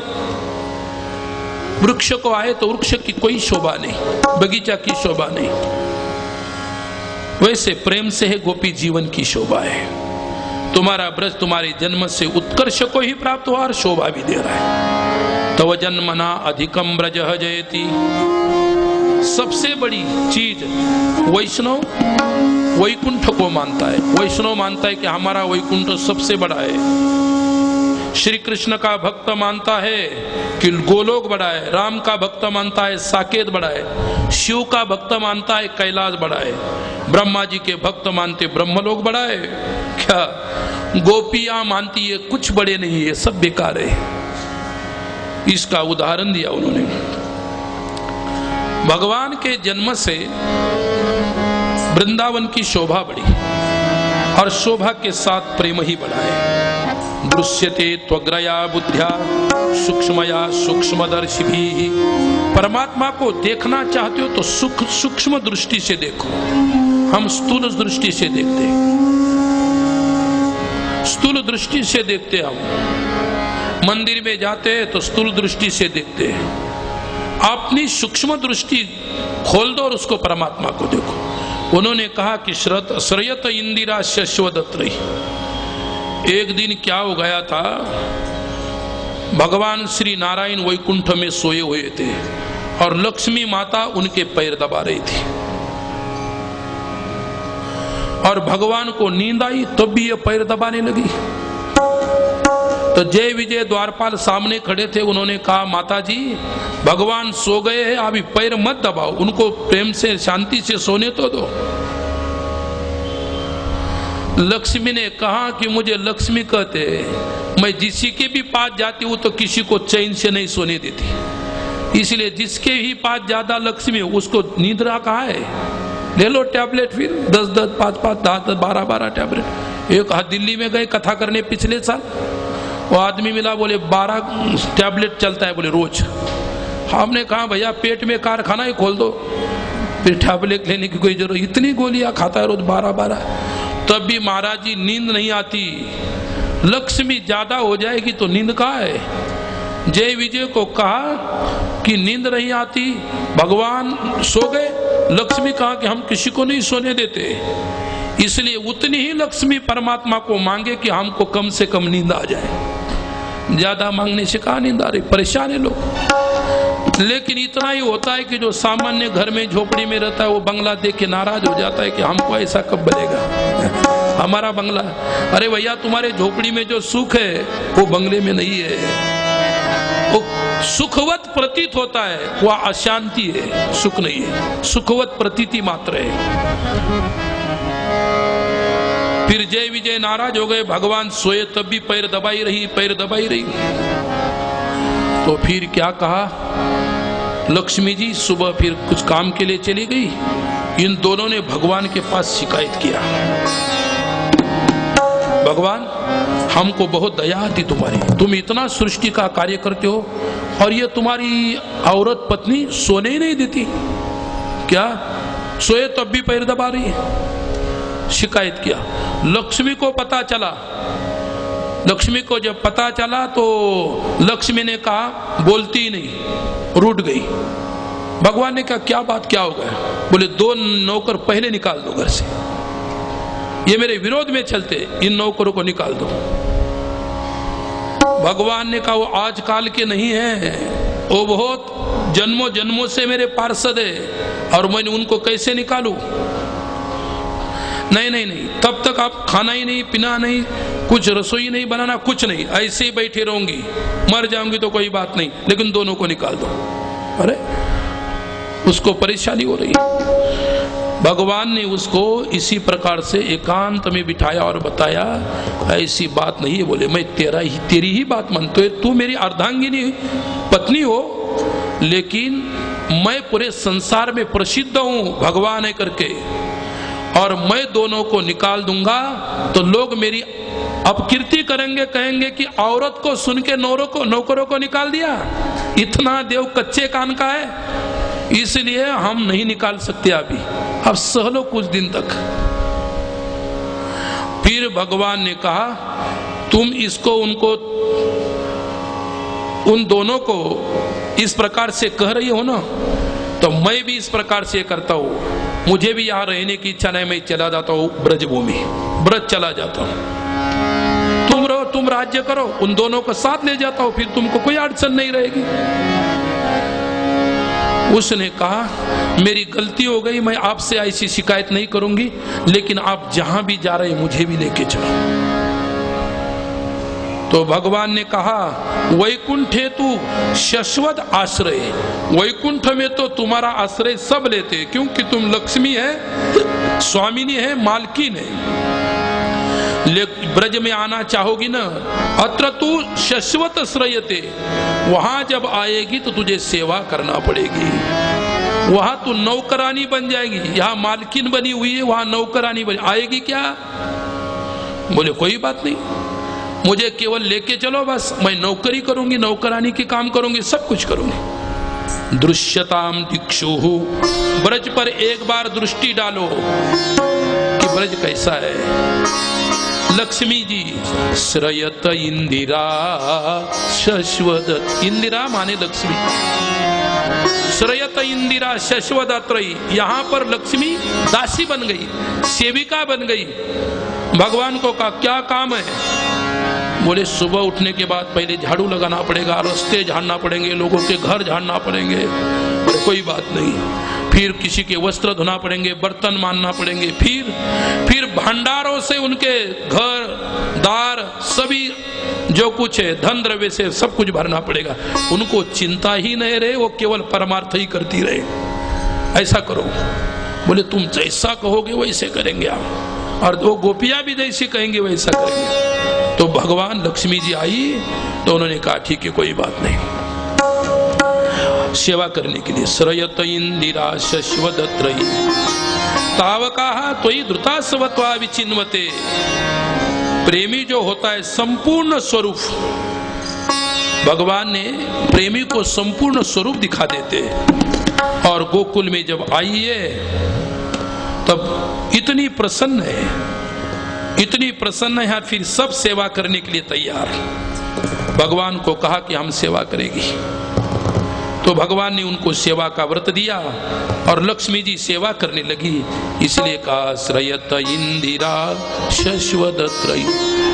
वृक्ष को आए तो वृक्ष की कोई शोभा नहीं, बगीचा की शोभा नहीं। वैसे प्रेम से है गोपी जीवन की शोभा है। तुम्हारा ब्रज तुम्हारे जन्म से उत्कर्ष को ही प्राप्त हुआ और शोभा भी दे रहा है। तव जन्मना अधिकम ब्रजः जयति। सबसे बड़ी चीज वैष्णव वैकुंठ को मानता है। वैष्णव मानता है कि हमारा वैकुंठ सबसे बड़ा है। श्री कृष्ण का भक्त मानता है कि गोलोक बड़ा है, राम का भक्त मानता है साकेत बड़ा है, शिव का भक्त मानता है कैलाश बड़ा है, ब्रह्मा जी के भक्त मानते ब्रह्मलोक बड़ा है। क्या गोपियां मानती है कुछ बड़े नहीं है, सब बेकार है। इसका उदाहरण दिया उन्होंने। भगवान के जन्म से वृंदावन की शोभा बढ़ी और शोभा के साथ प्रेम ही बढ़ा है। दृश्यते त्वग्रया बुद्ध्या सूक्ष्मया सूक्ष्मदर्शिभिः। परमात्मा को देखना चाहते हो तो सूक्ष्म दृष्टि से देखो। हम स्थूल दृष्टि से देखते हैं, स्थूल दृष्टि से देखते हम। मंदिर में जाते हैं तो स्थूल दृष्टि से देखते हैं। अपनी सूक्ष्म दृष्टि खोल दो और उसको परमात्मा को देखो। उन्होंने कहा कि श्रयत इंदिरा शश्वदत्री। एक दिन क्या हो गया था, भगवान श्री नारायण वैकुंठ में सोए हुए थे और लक्ष्मी माता उनके पैर दबा रही थी, और भगवान को नींद आई तब भी ये पैर दबाने लगी। तो जय विजय द्वारपाल सामने खड़े थे, उन्होंने कहा माता जी भगवान सो गए हैं, अभी पैर मत दबाओ, उनको प्रेम से शांति से सोने तो दो। लक्ष्मी ने कहा कि मुझे लक्ष्मी कहते, मैं जिसी के भी पास जाती हूँ तो किसी को चैन से नहीं सोने देती, इसलिए जिसके भी पास ज्यादा लक्ष्मी उसको निद्रा कहाँ है। ले लो टैबलेट, फिर 10-10, 5-5, 10-10, 12-12 टैबलेट। एक दिल्ली में गए कथा करने पिछले साल, वो आदमी मिला, बोले 12 टैबलेट चलता है बोले रोज। हमने कहा भैया पेट में कारखाना ही खोल दो, फिर टैबलेट लेने की कोई जरूरत, इतनी गोलियां खाता है रोज 12-12। तब भी महाराज जी नींद नहीं आती। लक्ष्मी ज्यादा हो जाएगी तो नींद कहाँ है। जय विजय को कहा कि नींद नहीं आती, भगवान सो गए। लक्ष्मी कहा कि हम किसी को नहीं सोने देते, इसलिए उतनी ही लक्ष्मी परमात्मा को मांगे कि हमको कम से कम नींद आ जाए। ज्यादा मांगने से कहा नींद आ रही, परेशान है लोग। लेकिन इतना ही होता है कि जो सामान्य घर में झोपड़ी में रहता है वो बंगला देख के नाराज हो जाता है कि हमको ऐसा कब बनेगा हमारा बंगला। अरे भैया, तुम्हारे झोपड़ी में जो सुख है वो बंगले में नहीं है। वो सुखवत प्रतीत होता है, वह अशांति है, सुख नहीं है, सुखवत प्रतीति मात्र है। फिर जय विजय नाराज हो गए, भगवान सोए तब भी पैर दबाई रही, पैर दबाई रही। तो फिर क्या कहा, लक्ष्मी जी सुबह फिर कुछ काम के लिए चली गई। इन दोनों ने भगवान के पास शिकायत किया, भगवान हमको बहुत दया आती तुम्हारी, तुम इतना सृष्टि का कार्य करते हो और ये तुम्हारी औरत पत्नी सोने ही नहीं देती, क्या सोए तब भी पैर दबा रही है। शिकायत किया। लक्ष्मी को पता चला, लक्ष्मी को जब पता चला तो लक्ष्मी ने कहा, बोलती ही नहीं, रूठ गई। भगवान ने कहा क्या बात, क्या हो गया? बोले 2 नौकर पहले निकाल दो घर से, ये मेरे विरोध में चलते, इन नौकरों को निकाल दो। भगवान ने कहा वो आजकल के नहीं है, वो बहुत जन्मों जन्मों से मेरे पार्षद है और मैं उनको कैसे निकालूं? नहीं नहीं नहीं, तब तक आप खाना ही नहीं, पीना नहीं, कुछ रसोई नहीं बनाना, कुछ नहीं, ऐसे ही बैठे रहूंगी, मर जाऊंगी तो कोई बात नहीं, लेकिन दोनों को निकाल दो। अरे उसको परेशानी हो रही है। भगवान ने उसको इसी प्रकार से एकांत में बिठाया और बताया, ऐसी बात नहीं है। बोले मैं तेरी ही बात मानता हूं, तू मेरी अर्धांगिनी पत्नी हो, लेकिन मैं पूरे संसार में प्रसिद्ध हूं भगवान है करके, और मैं दोनों को निकाल दूंगा तो लोग मेरी अपकीर्ति करेंगे, कहेंगे कि औरत को सुन के नौकरों को निकाल दिया। इतना देव कच्चे कान का है, इसलिए हम नहीं निकाल सकते अभी, अब सह लो कुछ दिन तक। फिर भगवान ने कहा तुम इसको उन दोनों को इस प्रकार से कह रही हो ना, तो मैं भी इस प्रकार से करता हूं। मुझे भी यहाँ रहने की इच्छा नहीं, मैं चला जाता हूँ ब्रजभूमि, ब्रज चला जाता हूँ। तुम रहो, तुम राज्य करो, उन दोनों को साथ ले जाता हूँ, फिर तुमको कोई अड़चन नहीं रहेगी। उसने कहा मेरी गलती हो गई, मैं आपसे ऐसी शिकायत नहीं करूंगी, लेकिन आप जहां भी जा रहे मुझे भी लेके चलो। तो भगवान ने कहा वैकुंठे तू शाश्वत आश्रय, वैकुंठ में तो तुम्हारा आश्रय सब लेते, क्योंकि तुम लक्ष्मी है, स्वामिनी है, मालकिन है। ब्रज में आना चाहोगी ना, अत्र तू शाश्वत श्रयते, वहां जब आएगी तो तुझे सेवा करना पड़ेगी, वहां तू नौकरानी बन जाएगी। यहाँ मालकिन बनी हुई है, वहां नौकरानी बन आएगी क्या? बोले कोई बात नहीं, मुझे केवल लेके चलो बस, मैं नौकरी करूंगी, नौकरानी के काम करूंगी, सब कुछ करूंगी। दृश्यताम दिक्षुहु, ब्रज पर एक बार दृष्टि डालो कि ब्रज कैसा है। लक्ष्मी जी श्रयत इंदिरा शश्वत, इंदिरा माने लक्ष्मी, श्रयत इंदिरा शश्वदात्रयी, यहाँ पर लक्ष्मी दासी बन गई, सेविका बन गई। भगवान को कहा क्या काम है? बोले सुबह उठने के बाद पहले झाड़ू लगाना पड़ेगा, रास्ते झाड़ना पड़ेंगे, लोगों के घर झाड़ना पड़ेंगे। बोले कोई बात नहीं। फिर किसी के वस्त्र धोना पड़ेंगे, बर्तन मानना पड़ेंगे, फिर भंडारों से उनके घर दार सभी जो कुछ है धन द्रव्य से सब कुछ भरना पड़ेगा। उनको चिंता ही नहीं रहे, वो केवल परमार्थ ही करती रहे। ऐसा करो। बोले तुम जैसा कहोगे वैसे करेंगे आप, और वो गोपियां भी जैसे कहेंगे वैसा करेंगे। तो भगवान लक्ष्मी जी आई तो उन्होंने कहा ठीक है कोई बात नहीं, सेवा करने के लिए। श्रयत इंदिरा शश्वदत्रयी तावकाहा त्वयि धृतास्वत्वा विचिन्वते, प्रेमी जो होता है संपूर्ण स्वरूप, भगवान ने प्रेमी को संपूर्ण स्वरूप दिखा देते। और गोकुल में जब आई है तब इतनी प्रसन्न है, इतनी प्रसन्न है, फिर सब सेवा करने के लिए तैयार है। भगवान को कहा कि हम सेवा करेगी। तो भगवान ने उनको सेवा का व्रत दिया और लक्ष्मी जी सेवा करने लगी। इसलिए कहा श्रयत इंदिरा शश्वदत्रयी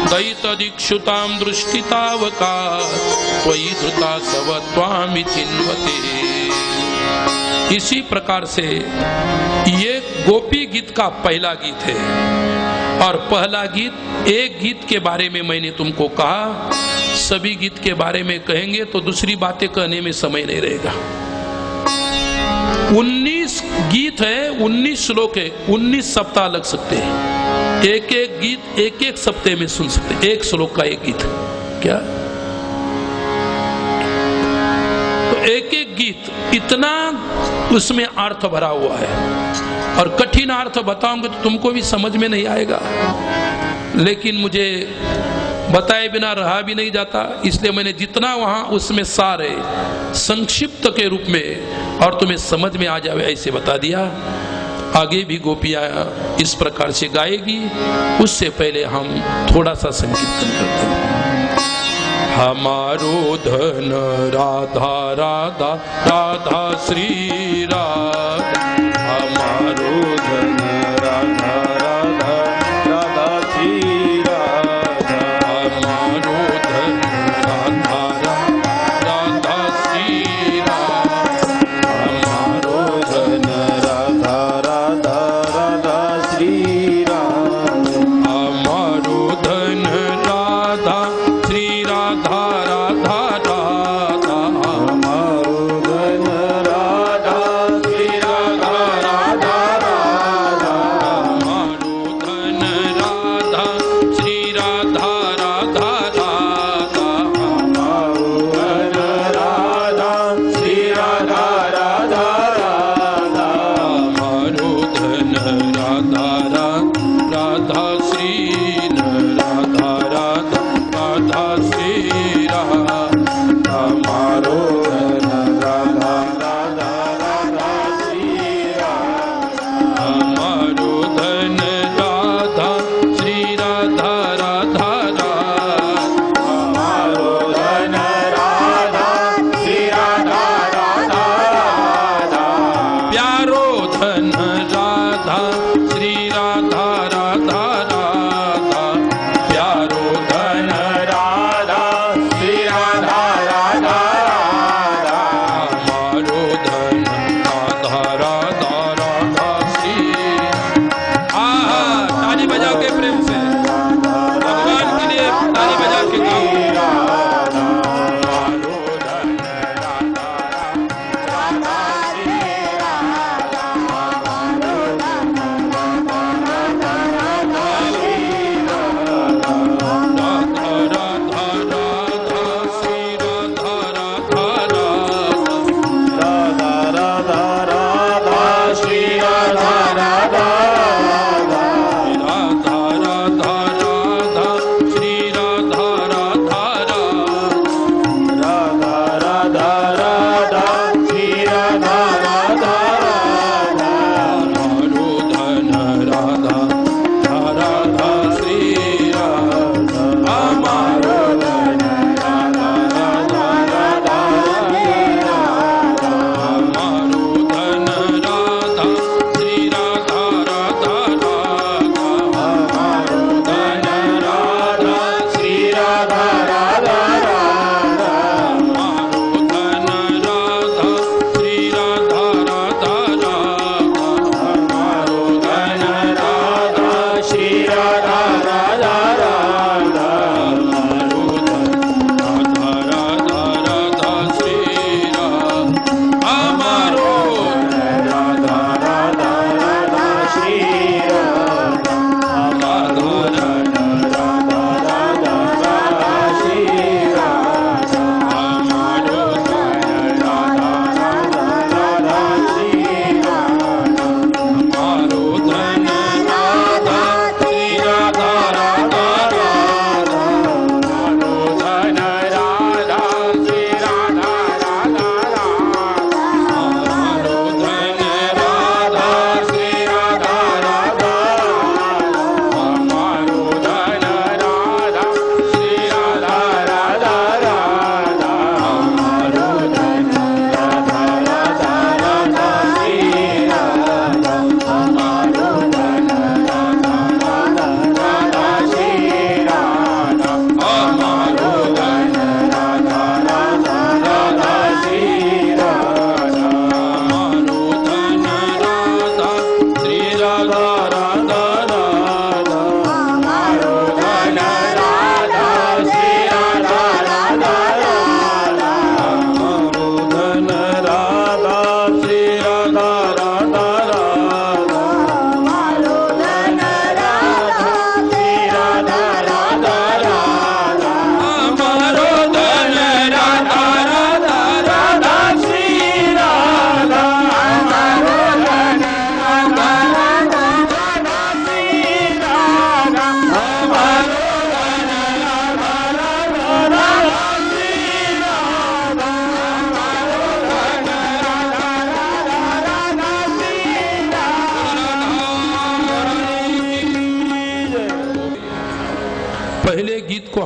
दैत दीक्षुताम दृष्टितावका त्वयि धृता सव त्वामि चिन्वते। इसी प्रकार से ये गोपी गीत का पहला गीत है। और पहला गीत, एक गीत के बारे में मैंने तुमको कहा, सभी गीत के बारे में कहेंगे तो दूसरी बातें कहने में समय नहीं रहेगा। 19 गीत है, 19 श्लोक है, 19 सप्ताह लग सकते हैं। एक एक गीत एक एक सप्ताह में सुन सकते हैं, एक श्लोक का एक गीत। क्या तो एक एक गीत इतना उसमें अर्थ भरा हुआ है। और कठिन अर्थ बताऊंगे तो तुमको भी समझ में नहीं आएगा, लेकिन मुझे बताए बिना रहा भी नहीं जाता। इसलिए मैंने जितना वहां उसमें सार है संक्षिप्त के रूप में और तुम्हें समझ में आ जाए ऐसे बता दिया। आगे भी गोपियां इस प्रकार से गाएगी, उससे पहले हम थोड़ा सा संकीर्तन करते हैं। हमारो धन राधा राधा राधा श्री राधा, हमारो धन राधा राधा राधा श्री राधा, हमारो धन राधा राधा श्री राधा, हमारो धन राधा राधा राधा श्री राधा, हमारो धन राधा श्री राधा राधा राधा, हमारो धन राधा श्री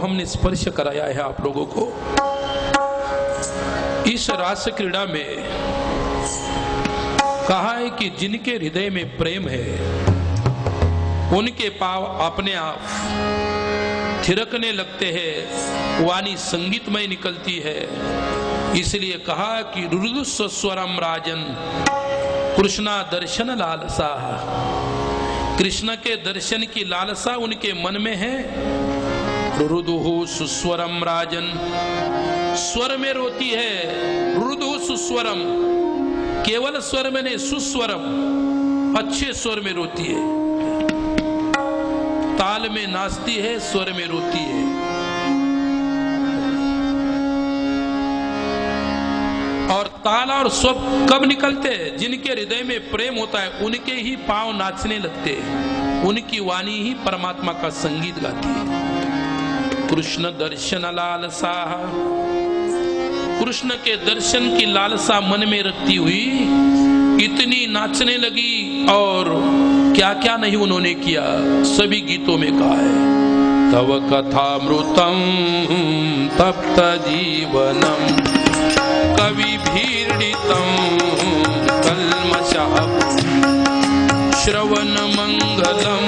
हमने स्पर्श कराया है आप लोगों को। इस रास क्रीड़ा में कहा है कि जिनके हृदय में प्रेम है उनके पांव अपने आप थिरकने लगते हैं, वाणी संगीतमय निकलती है। इसलिए कहा कि रुरुदु स्वरम राजन कृष्णा दर्शन लालसा, कृष्ण के दर्शन की लालसा उनके मन में है। रुरुदुहु सुस्वरम राजन, स्वर में रोती है। रुरुदुहु सुस्वरम, केवल स्वर में नहीं, सुस्वरम, अच्छे स्वर में रोती है। ताल में नाचती है, स्वर में रोती है। और ताल और स्वर कब निकलते हैं? जिनके हृदय में प्रेम होता है उनके ही पांव नाचने लगते हैं, उनकी वाणी ही परमात्मा का संगीत गाती है। कृष्ण दर्शन लालसा, कृष्ण के दर्शन की लालसा मन में रखती हुई इतनी नाचने लगी, और क्या क्या नहीं उन्होंने किया, सभी गीतों में कहा है। तव कथामृतम तप्त जीवनम कवि भीड़ितम कल्मषः श्रवण मंगलम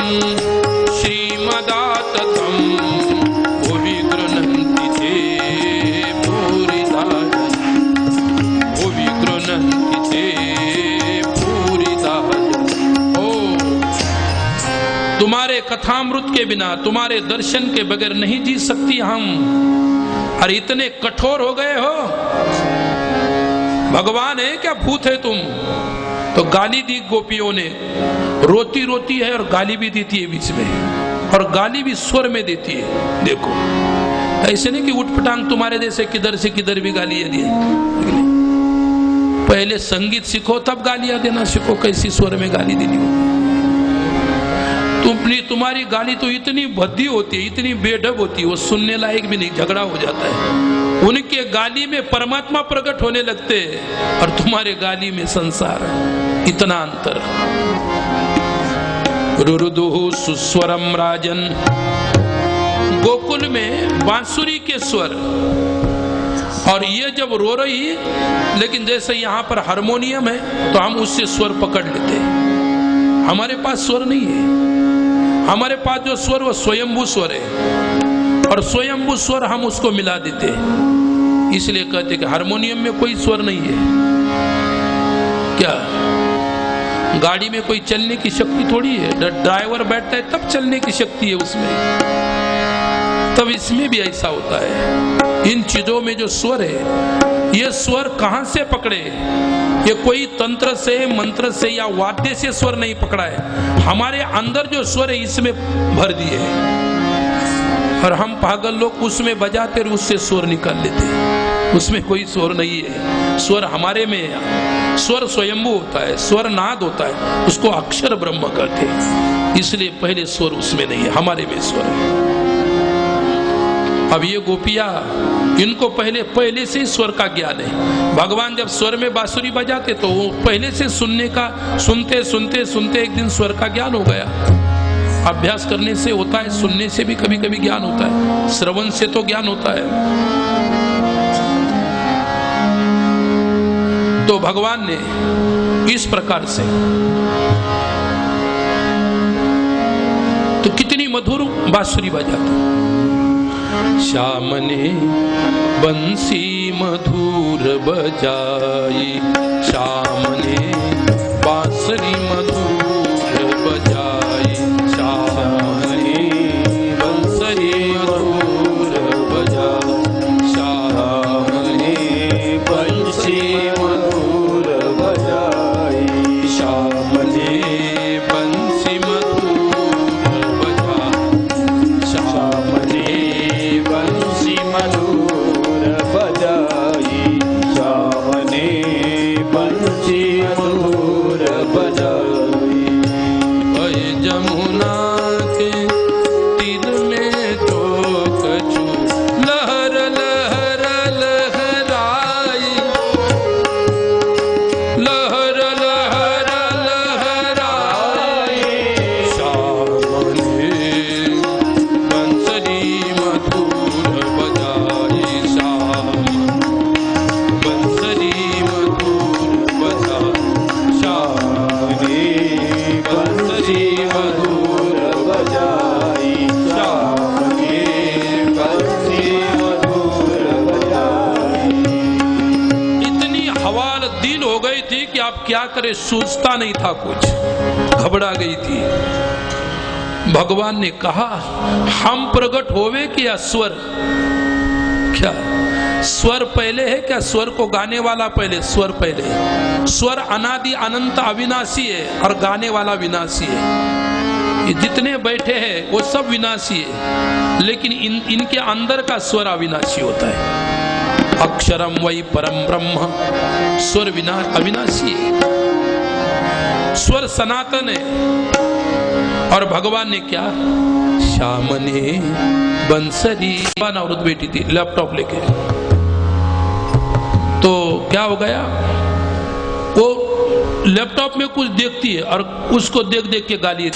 श्रीमदाततम भुवि गृह्णन्ति ते पूरिता, भुवि गृह्णन्ति ते पूरिता। ओ तुम्हारे कथामृत के बिना, तुम्हारे दर्शन के बगैर नहीं जी सकती हम। अरे इतने कठोर हो गए हो, भगवान है क्या भूत है तुम? तो गाली दी गोपियों ने, रोती रोती है और गाली भी देती है बीच में, और गाली भी स्वर में देती है। देखो ऐसे नहीं कि उठपटांग तुम्हारे जैसे किधर से किधर भी गालियां दी। पहले संगीत सीखो तब गालियां देना सीखो, कैसी स्वर में गाली देनी हो। तुम्हारी गाली तो इतनी भद्दी होती है, इतनी बेढब होती है, वो सुनने लायक भी नहीं, झगड़ा हो जाता है। उनके गाली में परमात्मा प्रकट होने लगते हैं और तुम्हारे गाली में संसार, इतना अंतर। रुरुदुहु सुस्वरम राजन, गोकुल में बांसुरी के स्वर, और ये जब रो रही, लेकिन जैसे यहाँ पर हारमोनियम है तो हम उससे स्वर पकड़ लेते हैं। हमारे पास स्वर नहीं है, हमारे पास जो स्वर वो स्वयंभू स्वर है, और स्वयंभू स्वर हम उसको मिला देते हैं। इसलिए कहते कि हारमोनियम में कोई स्वर नहीं है। क्या गाड़ी में कोई चलने की शक्ति थोड़ी है? ड्राइवर बैठता है तब चलने की शक्ति है उसमें, तब इसमें भी ऐसा होता है। इन चीजों में जो स्वर है, ये स्वर कहां से पकड़े? ये कोई तंत्र से, मंत्र से या वाद्य से स्वर नहीं पकड़ा है, हमारे अंदर जो स्वर है इसमें भर दिए हैं। और हम पागल लोग उसमें बजाते और उससे स्वर निकाल लेते हैं। उसमें कोई स्वर नहीं है, स्वर हमारे में है। स्वर स्वयंभू होता है, स्वर नाद होता है, उसको अक्षर ब्रह्म कहते हैं। इसलिए पहले स्वर उसमें नहीं है, हमारे में स्वर है। अब ये गोपियां, इनको पहले से स्वर का ज्ञान है। भगवान जब स्वर में बांसुरी बजाते तो वो पहले से सुनते सुनते सुनते एक दिन स्वर का ज्ञान हो गया। अभ्यास करने से होता है, सुनने से भी कभी कभी ज्ञान होता है, श्रवण से तो ज्ञान होता है। तो भगवान ने इस प्रकार से, तो कितनी मधुर बांसुरी बजाता। श्याम ने बंसी मधुर बजाई, श्याम ने बांसुरी मधुर बजाई, श्याम ने बंसरी मधुर बजाई, श्याम ने बंसी मधुर बजाई, श्याम ने बंसी मधुर बजाई, श्याम ने बंसी मधुर बजाई, श्याम ने बंसी मधुर बजाई। अय जमुना के तीर में जो कछु लहर लहर लहराई, गई थी कि आप क्या करें, सूझता नहीं था कुछ, घबरा गई थी। भगवान ने कहा हम प्रकट होवे कि या स्वर, क्या स्वर पहले है क्या? स्वर को गाने वाला पहले, स्वर पहले। स्वर अनादि अनंत अविनाशी है और गाने वाला विनाशी है। ये जितने बैठे हैं वो सब विनाशी है, लेकिन इनके अंदर का स्वर अविनाशी होता है। अक्षरम वही परम ब्रह्म, स्वर अविनाशी है, स्वर सनातन है। और भगवान ने क्या, श्याम ने बंसरी औरत बैठी थी लैपटॉप लेके, तो क्या हो गया, वो लैपटॉप में कुछ देखती है और उसको देख देख के गाली